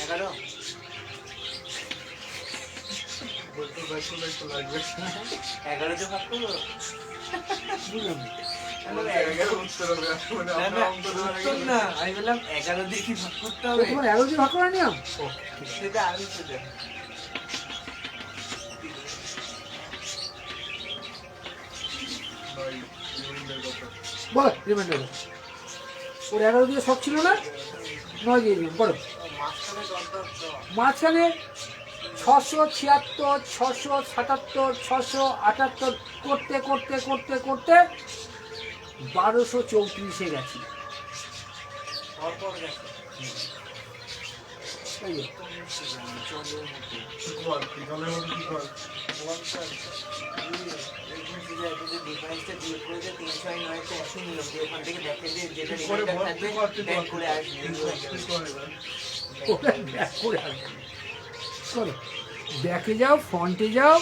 [SPEAKER 3] এগারো
[SPEAKER 2] লাগবে।
[SPEAKER 3] 11 তে ভাগ করবো?
[SPEAKER 1] বুঝলাম না।
[SPEAKER 2] উত্তর হবে, মানে
[SPEAKER 3] না,
[SPEAKER 2] আমরা
[SPEAKER 3] না,
[SPEAKER 2] অঙ্ক দেওয়ার আগে
[SPEAKER 3] উত্তর না, আমি বললাম 11 দিয়ে কি ভাগ করতে
[SPEAKER 1] তো
[SPEAKER 3] হবে?
[SPEAKER 1] তোমার 11 দিয়ে ভাগ করার নিয়ম?
[SPEAKER 3] সেটা আমি সোজা।
[SPEAKER 2] নয়, রিমাইন্ডার কত?
[SPEAKER 1] বলো রিমাইন্ডার। ওর 11 দিয়ে সব ছিল না, 9 দিয়ে দিলাম, বলো। মাঝখানে 676, 677, 678 করতে করতে করতে করতে 1234-এ গেছি। এই যে,
[SPEAKER 2] কি কর, কি কলের মধ্যে কি কর?
[SPEAKER 3] ডিফারেন্সটা দিয়ে করে যে 309 টা একই নিয়ম, যে ওখান থেকে দেখে যে যেটা
[SPEAKER 2] ঠিক করে
[SPEAKER 3] রিমাইন্ডার
[SPEAKER 2] বল,
[SPEAKER 3] থাকবে
[SPEAKER 2] ঠিক কর, ঠিক
[SPEAKER 3] ব্যাক
[SPEAKER 2] কর,
[SPEAKER 3] করে আসবে।
[SPEAKER 2] ঠিক কর এবার।
[SPEAKER 1] ওরা ব্যাক করে আসবে। চলো ব্যাকে যাও, ফ্রন্টে যাও,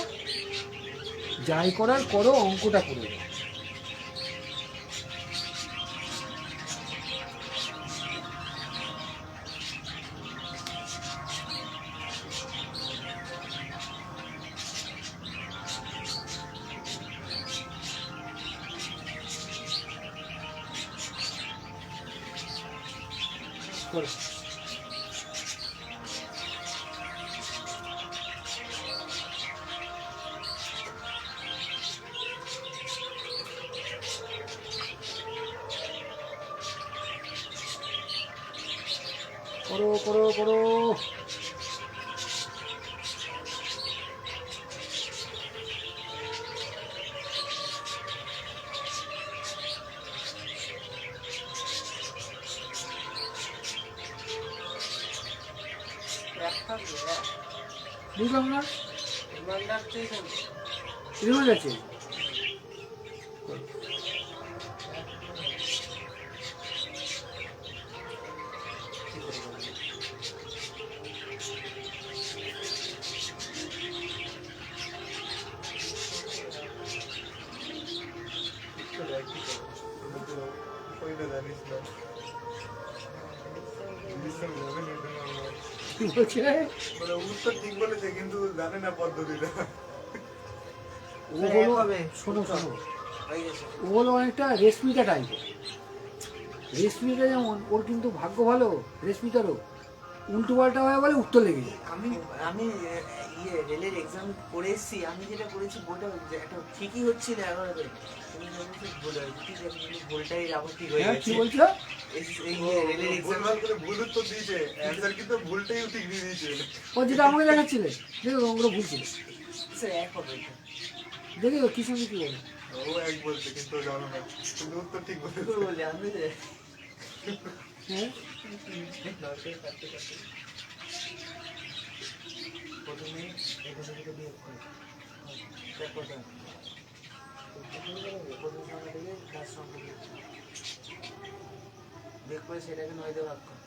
[SPEAKER 1] যাই করার করো, অঙ্কটা করে দাও। করো। করো করো করো। বুঝলাম না, রিমান্ড আছে।
[SPEAKER 2] ওইটা জানিস না। বিশ্ব যাবে না, এটা আমার।
[SPEAKER 1] কি বলছে?
[SPEAKER 2] মানে উত্তর ঠিক বলেছে, কিন্তু জানে না পদ্ধতিটা।
[SPEAKER 1] ও হলো, শোনো শোনো, ও হলো অনেকটা রেশমিকা টাইপের। রেশমিকা যেমন, ওর কিন্তু ভাগ্য ভালো, রেশমিকারও উল্টো পাল্টা হয়ে বলে উত্তর লেগে যায়।
[SPEAKER 3] আমি আমি রেলের এক্সাম করে এসেছি, আমি যেটা করেছি বইটা একটা ঠিকই হচ্ছিল 11-তে, তুমি বলছো ভুল হয়েছে, ঠিক আছে, কিন্তু ভুলটাই আবার ঠিক হয়ে
[SPEAKER 1] হ্যাঁ,
[SPEAKER 3] গেছে।
[SPEAKER 1] কি বলছো?
[SPEAKER 3] এই রেলের এক্সাম
[SPEAKER 2] ভুলভাল করে ভুল উত্তর দিয়েছে, অ্যান্সার কিন্তু ভুলটাই ঠিক দিয়ে দিয়েছে।
[SPEAKER 1] ও যেটা আমাকে দেখাচ্ছিলে, দেখো ওগুলো ভুল ছিল।
[SPEAKER 3] এক হবে এটা।
[SPEAKER 1] দেখি কি সঙ্গে কি বলে।
[SPEAKER 2] ও এক বলছে, কিন্তু ও জানো না, কিন্তু উত্তর ঠিক
[SPEAKER 3] কি
[SPEAKER 2] বলেছে।
[SPEAKER 3] বলি আমি যে
[SPEAKER 1] হ্যাঁ,
[SPEAKER 3] প্রথমে এখান থেকে বিয়োগ করে তারপর প্রথম সংখ্যা থেকে লাস্ট সংখ্যা বিয়োগ করে সেটাকে 9 দিয়ে ভাগ কর।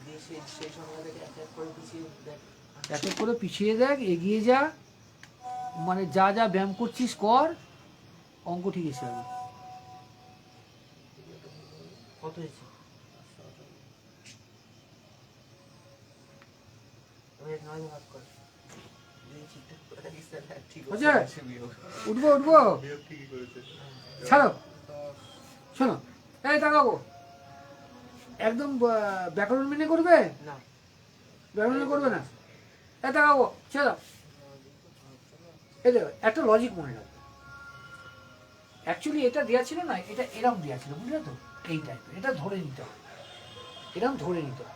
[SPEAKER 3] দিয়ে সেই সংখ্যাটাকে এক এক করে পিছিয়ে দেখ।
[SPEAKER 1] এক এক করে পিছিয়ে দেখ, এগিয়ে যা, মানে যা যা ব্যায়াম করছিস কর, অঙ্ক ঠিক এসে যাবে।
[SPEAKER 3] কত হয়েছে? নয় ভাগ কর। ঠিক
[SPEAKER 1] হচ্ছে?
[SPEAKER 3] আছে বিয়োগ।
[SPEAKER 1] উঠবো উঠবো,
[SPEAKER 2] বিয়োগ ঠিকই করেছে।
[SPEAKER 1] ছাড়ো, শোনো, এই তাকাবো, একদম ব্যাকরণ মেনে করবে,
[SPEAKER 3] না
[SPEAKER 1] ব্যাকরণ করবে না, এই তাকাবো, ছেড়ে দাও। এই দেখো, একটা লজিক মনে রাখবে, অ্যাকচুয়ালি এটা দেওয়া ছিল না, এটা এরম দেওয়া ছিল, বুঝলে তো, এই টাইপের, এটা ধরে নিতে হবে, এরম ধরে নিতে হবে।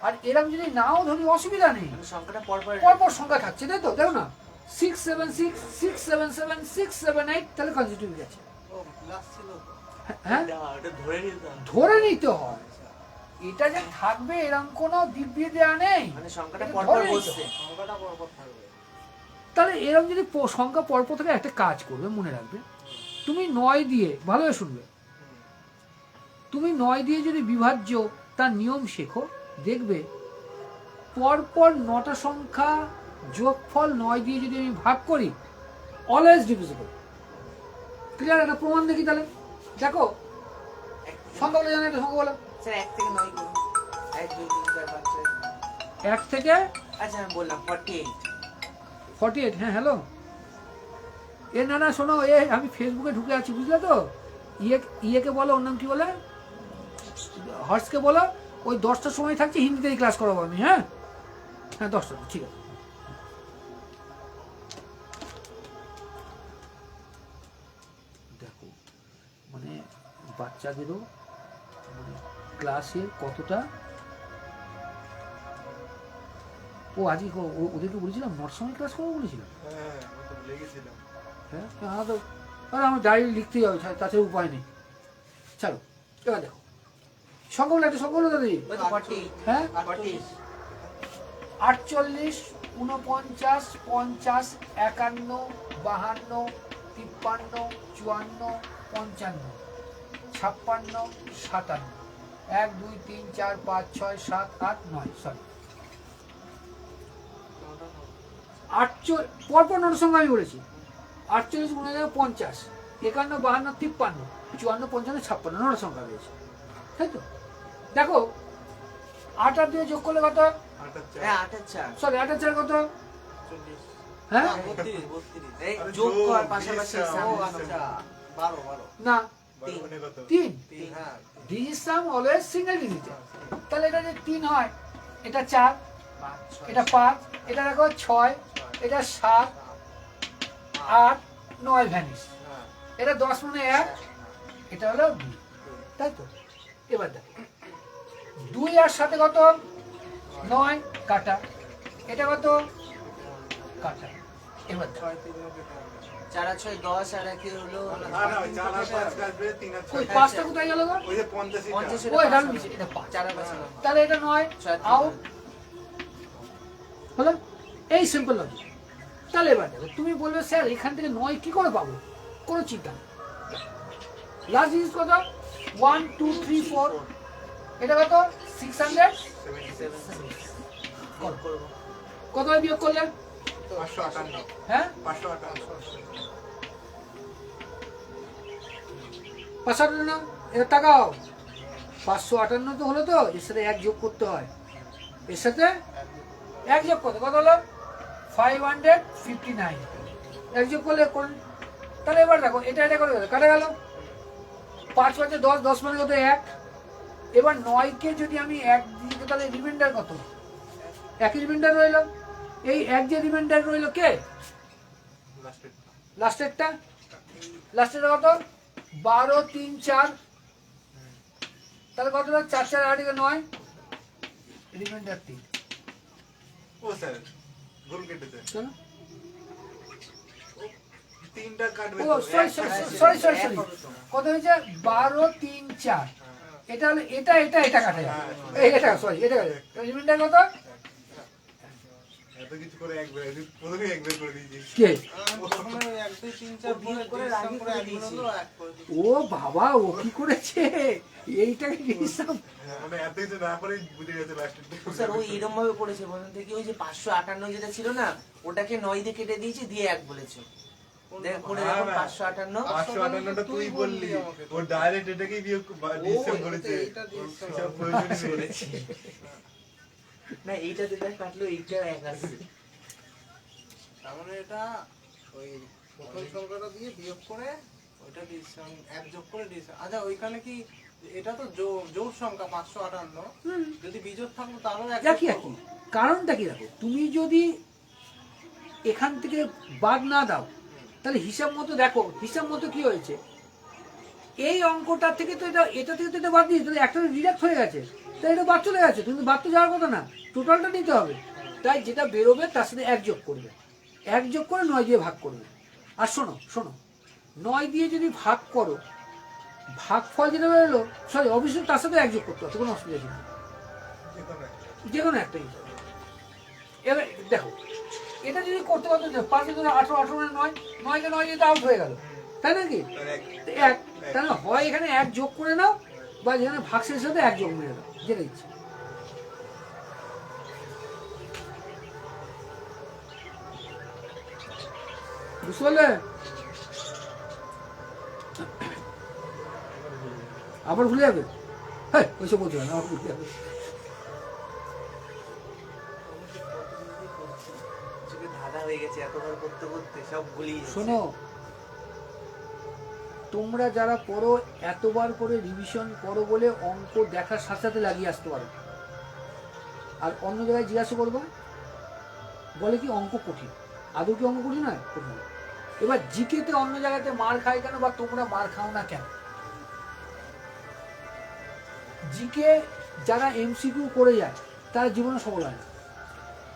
[SPEAKER 1] আর এরম যদি নাও ধরি অসুবিধা নেই,
[SPEAKER 3] মানে সংখ্যাটা পরপর
[SPEAKER 1] পরপর সংখ্যা থাকছে, তাই তো, দেখো না, 676 677 678, তাহলে কনজিটিভ গেছে। হ্যাঁ,
[SPEAKER 3] ওটা ধরে নিতাম।
[SPEAKER 1] ধরে নিতে হয়, এটা যে থাকবে এরকম কোনো দিব্যি দেওয়া নেই,
[SPEAKER 3] মানে সংখ্যাটা
[SPEAKER 1] এটা
[SPEAKER 3] পরপর
[SPEAKER 1] ধরে নিতে
[SPEAKER 3] বসছে।
[SPEAKER 1] হয়।
[SPEAKER 3] সংখ্যাটা পরপর থাকবে।
[SPEAKER 1] তাহলে এরকম যদি সংখ্যা পরপর থেকে একটা কাজ করবে, মনে রাখবে, তুমি 9 দিয়ে, ভালোভাবে শুনবে, তুমি 9 দিয়ে যদি বিভাজ্য তার নিয়ম শেখো, দেখবে পরপর 9টা সংখ্যা যোগফল 9 দিয়ে যদি আমি ভাগ করি, অলওয়েজ ডিভিজিবল। ক্লিয়ার? একটা প্রমাণ দেখি তাহলে, দেখো সংখ্যা বলে জানো, একটা সংখ্যা বলো।
[SPEAKER 3] স্যার 1 থেকে 9 করুন। 1 2 3 4 5 6।
[SPEAKER 1] 1 থেকে
[SPEAKER 3] আচ্ছা আমি বললাম 48।
[SPEAKER 1] 48, হ্যাঁ হ্যালো, এ না না শোনো, এ আমি ফেসবুকে ঢুকে আছি, বুঝলে তো, ইয়েকে বলো, ওর নাম কি বলে, হর্ষকে বলো, ওই 10টার সময় থাকছে, হিন্দিতেই ক্লাস করাবো আমি, হ্যাঁ হ্যাঁ 10টা, ঠিক আছে। দেখো, মানে বাচ্চাদেরও মানে ক্লাসে কতটা, ও আজকে ওদেরকে বলেছিলাম 9টার সময় ক্লাস করবো বলেছিলাম,
[SPEAKER 2] হ্যাঁ, আমি তো ভুলে গেছিলাম।
[SPEAKER 1] হ্যাঁ আমরা তো, আরে আমার ডায়েরি লিখতেই হবে, তাছাড়া উপায় নেই। চলো এবার দেখো, সংখ্যাগুলো একটা সংখ্যাগুলো দাদি,
[SPEAKER 3] ওই তো 48।
[SPEAKER 1] হ্যাঁ
[SPEAKER 3] 48
[SPEAKER 1] 48 49 50 51 52 53 54 55 56 57 1 2 3 4 5 6 7 8 9, সরি 48, পরপর 9 সংখ্যা আমি বলেছি, 48 গুণে যাবে 50, 51 52 53 54 55 56, 9 সংখ্যা রয়েছে, তাই তো। দেখো 8 আর 2 যোগ করলে কত,
[SPEAKER 2] আটার চার।
[SPEAKER 3] হ্যাঁ 8 4।
[SPEAKER 1] সরি 8 আর 4 কত,
[SPEAKER 3] 40।
[SPEAKER 1] হ্যাঁ
[SPEAKER 3] 32। এই
[SPEAKER 2] আরে
[SPEAKER 3] যোগ
[SPEAKER 2] যোগ,
[SPEAKER 3] কর পাশাপাশি
[SPEAKER 2] হিসাব,
[SPEAKER 3] সাম।
[SPEAKER 2] হিসাব।
[SPEAKER 3] 12
[SPEAKER 1] না,
[SPEAKER 2] 12 মানে কত?
[SPEAKER 1] 3,
[SPEAKER 3] 3। হ্যাঁ
[SPEAKER 1] ডিজিট সাম অলওয়েজ সিঙ্গেল ডিজিটে, তাহলে এটা যে 3 হয়, এটা 4,
[SPEAKER 3] 5 6
[SPEAKER 1] এটা 5, এটা দেখো 6, এটা 7 8 9 ভ্যানিশ, এটা 10 মানে 1, এটা হলো 2, তাই তো। এবার দেখো 2 আর সাথে কত, 9, কাটা, এটা কত, কাটা। এবার দেখো
[SPEAKER 3] 4 আর 6 10 আর 1 হলো
[SPEAKER 2] না, না, ওই 4 আর 5 কাটবে, 3 আর 6
[SPEAKER 1] ওই
[SPEAKER 2] কাটবে।
[SPEAKER 1] 5টা কোথায় গেল গো,
[SPEAKER 2] ওই যে 50 টা।
[SPEAKER 3] 50
[SPEAKER 1] ওই ডান নিচে, এটা 5,
[SPEAKER 3] 4 আর 5 হলো।
[SPEAKER 1] তাহলে এটা 9 আউট হলো, এই সিম্পল লজিক। তাহলে এবার দেখো, তুমি বলবে স্যার এখান থেকে 9 কি করে পাবো, কোনো চিন্তা নেই, লাস্ট ডিজিট কত, 1 2 3 4, এটা কত 600,
[SPEAKER 2] 77,
[SPEAKER 3] করব।
[SPEAKER 1] কত বিয়োগ করলে,
[SPEAKER 2] 558,
[SPEAKER 1] হ্যাঁ
[SPEAKER 2] 558।
[SPEAKER 1] 558 না, এটা তাকাও, 558 তো হলো, তো এর সাথে 1 যোগ করতে হয়, এর সাথে 1 যোগ করতে কত হলো 559, 1 যোগ করলে তাহলে এবার দেখো, এটা এটা করে কাটা গেল, 5 5 10, 10 মানে কত 1, এবার 9 কে যদি আমি 1 দিই, তাহলে রিমাইন্ডার কত, একই রিমাইন্ডার রইল, এই 1 যে রিমাইন্ডার রইল কে, লাস্টেরটা, লাস্টেরটা কত 12 3 4, তাহলে কত 4 4 8 9, রিমাইন্ডার 3,
[SPEAKER 2] ও স্যার, ভুল কেটেছে।
[SPEAKER 1] চলো,
[SPEAKER 2] 3টা কাটবে
[SPEAKER 1] ও
[SPEAKER 2] তো,
[SPEAKER 1] সরি
[SPEAKER 2] এক
[SPEAKER 1] সরি
[SPEAKER 2] কাটবে।
[SPEAKER 1] সরি সরি সরি, কত হয়েছে 12 3 4, এটা হলো এটা এটা এটা কাটা যাবে, এই এটা সরি এটা রিমাইন্ডার কত
[SPEAKER 2] এত কিছু করে একবার প্রথমে একবার করে দিয়েছিস।
[SPEAKER 1] কে?
[SPEAKER 4] প্রথমে ওই 1 2 3 4
[SPEAKER 3] বিয়োগ করে
[SPEAKER 4] করে
[SPEAKER 3] রাগি করে
[SPEAKER 4] এক
[SPEAKER 3] দিয়েছি।
[SPEAKER 4] বললো, এক করে দিয়েছি।
[SPEAKER 1] ও বাবা, ও কি করেছে এইটাকে হিসাব?
[SPEAKER 2] মানে এত কিছু না করে বুঝে গেছে লাস্টের দিকে।
[SPEAKER 3] স্যার ওই এরকম ভাবে করেছে প্রথম থেকে, ওই যে 558 যেটা ছিল না ওটাকে 9 দিয়ে কেটে দিয়েছি, দিয়ে 1 বলেছে। দেখ করে দেখো 558
[SPEAKER 2] 558টা তুই বললি, ও ডাইরেক্ট এটাকেই বিয়োগ ডিসিশন করেছে।
[SPEAKER 4] এইটা দিয়েছে।
[SPEAKER 2] সব প্রয়োজনই নেই।
[SPEAKER 3] না এইটা যেটা কাটলো এইটা 1 আসছে।
[SPEAKER 4] তার মানে এটা ওই প্রথম সংখ্যাটা দিয়ে বিয়োগ করে ওইটা ডিভিশন 1 যোগ করে ডিভিশন। আচ্ছা ওইখানে কি এটা তো জোড় সংখ্যা 558, যদি বিজোড় থাকতো তাহলে
[SPEAKER 1] একই একই। কারণটা কি দেখো, তুমি যদি এখান থেকে বাদ না দাও তাহলে হিসাব মতো দেখো, হিসাব মতো কি হয়েছে, এই অঙ্কটা থেকে তো এটা থেকে তো এটা বাদ দিয়েছে, তাহলে একটা ডিডাক্ট হয়ে গেছে, তাই এটা বাদ চলে গেছে, কিন্তু বাদ তো যাওয়ার কথা না, টোটালটা নিতে হবে। তাই যেটা বেরোবে তার সাথে 1 যোগ করবে, 1 যোগ করে 9 দিয়ে ভাগ করবে। আর শোনো শোনো, 9 দিয়ে যদি ভাগ করো, ভাগফল যেটা বেরোলো, সরি অবশ্যই তার সাথে 1 যোগ করতে হবে, কোনো অসুবিধা নেই, যে কোনো একটা হিসাব। এবার দেখো, এটা যদি করতে পারতো না, 5 × 18, 18 9, 9 কে 9 দিয়ে আউট হয়ে গেল, তাই নাকি? এক, তাহলে হয় এখানে 1 যোগ করে নাও, বা যেখানে ভাগশের সাথে 1 যোগ মেরে দাও, যেটা ইচ্ছে। বুঝতে পারলে? আবার ভুলে যাবে? হ্যাঁ, ওইসব বলতে হবে না, আবার ভুলে যাবে।
[SPEAKER 3] ধাঁধা হয়ে গেছে এতবার করতে করতে, সব গুলিয়ে যাচ্ছে।
[SPEAKER 1] শোনো, তোমরা যারা পড়ো এতবার করে রিভিশন করো বলে অঙ্ক দেখার সাথে সাথে লাগিয়ে আসতে পারো। আর অন্য জায়গায় জিজ্ঞাসা করবা, বলে কি অঙ্ক কঠিন। আদৌ কি অঙ্ক কঠিন হয়? কঠিন। এবার জিকেতে অন্য জায়গাতে মার খায় কেন, বা তোমরা মার খাও না কেন? জিকে যারা এমসিকিউ করে যায় তারা জীবনে সফল হয় না,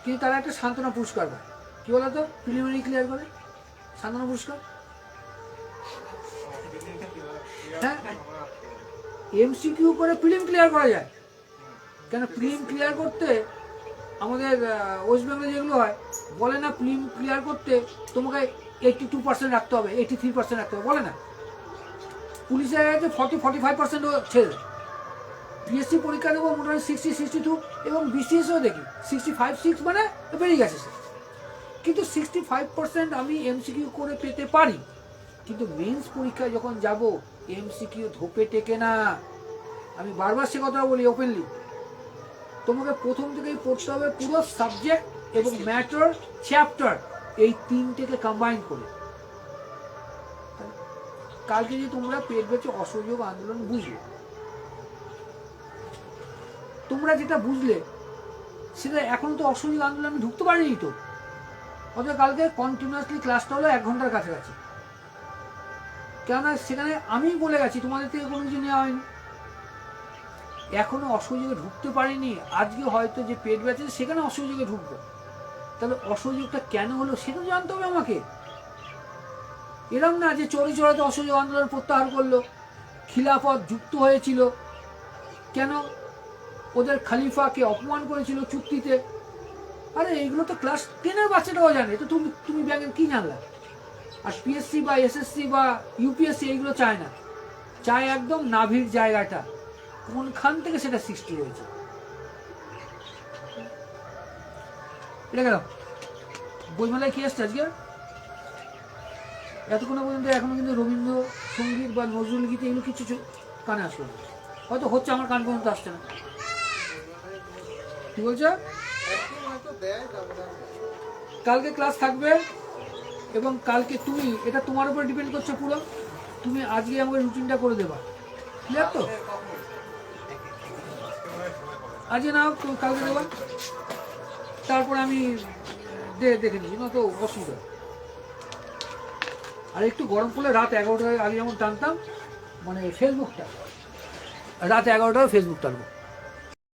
[SPEAKER 1] কিন্তু তারা একটা সান্ত্বনা পুরস্কার পায়। কি বলতো? প্রিলিমিনারি ক্লিয়ার করে সান্ত্বনা পুরস্কার। হ্যাঁ, এমসিকিউ করে প্রিলিম ক্লিয়ার করা যায়। কেন প্রিলিম ক্লিয়ার করতে আমাদের ওয়েস্ট বেঙ্গলে যেগুলো হয়, বলে না প্রিলিম ক্লিয়ার করতে তোমাকে 82% রাখতে হবে, 83% রাখতে হবে, বলে না? পুলিশের কাছে 40-45% ছেড়ে দেয়। পিএসসি পরীক্ষা দেবো মোটামুটি 60-62, এবং বিসিএসও দেখি 65-6, মানে বেরিয়ে গেছে সে। কিন্তু 65% আমি এমসিকিউ করে পেতে পারি, কিন্তু মেন্স পরীক্ষায় যখন যাব এমসিকিউ ধোপে টেকে না। আমি বারবার সে কথা বলি ওপেনলি, তোমাকে প্রথম থেকেই পড়তে হবে পুরো সাবজেক্ট এবং ম্যাটার, চ্যাপ্টার, এই 3টেকে কম্বাইন করে। কালকে যদি তোমরা পেট বেঁচে অসহযোগ আন্দোলন বুঝলে, তোমরা যেটা বুঝলে সেটা এখনো তো অসহযোগ আন্দোলনে ঢুকতে পারিনি তো। অথবা কালকে কন্টিনিউয়াসলি ক্লাসটা হলো 1 ঘন্টার কাছাকাছি, কেননা সেখানে আমি বলে গেছি তোমাদের থেকে কোনো কিছু নেওয়া হয়নি। এখনো অসহযোগে ঢুকতে পারিনি, আজকে হয়তো যে পেট বেঁচে সেখানে অসহযোগে ঢুকবো। তাহলে অসহযোগটা কেন হলো সেটা জানতে হবে আমাকে। এরকম না যে চোরে চোরাতে অসহযোগ আন্দোলন প্রত্যাহার করলো, খিলাফত যুক্ত হয়েছিল, কেন ওদের খলিফাকে অপমান করেছিল চুক্তিতে। আরে এইগুলো তো ক্লাস 10-এর বাচ্চাটাও জানে, তো তুমি ব্যাংকের কি জানলা? আর পিএসসি বা এসএসসি বা ইউপিএসসি এইগুলো চায় না, চায় একদম নাভির জায়গাটা কোনখান থেকে সেটা সৃষ্টি হয়েছে। এটা গেল বইমেলায় কি আসছে আজকে? এতক্ষণ পর্যন্ত এখনো কিন্তু রবীন্দ্রসঙ্গীত বা নজরুল গীত এগুলো কিছু কানে আসলো না, হয়তো হচ্ছে, আমার কান পর্যন্ত আসছে না। কি বলছো? কালকে ক্লাস থাকবে, এবং কালকে তুমি, এটা তোমার উপর ডিপেন্ড করছে পুরো, তুমি আজকে আমাকে রুটিনটা করে দেবা, ক্লিয়ার তো? আজকে না হোক কালকে দেবা, তারপরে আমি দেখে নিচ্ছি, না তো অসুবিধা। আর একটু গরম পড়লে রাত 11টার আগে যেমন টানতাম, মানে ফেসবুকটা রাত 11টায় ফেসবুক টানবো।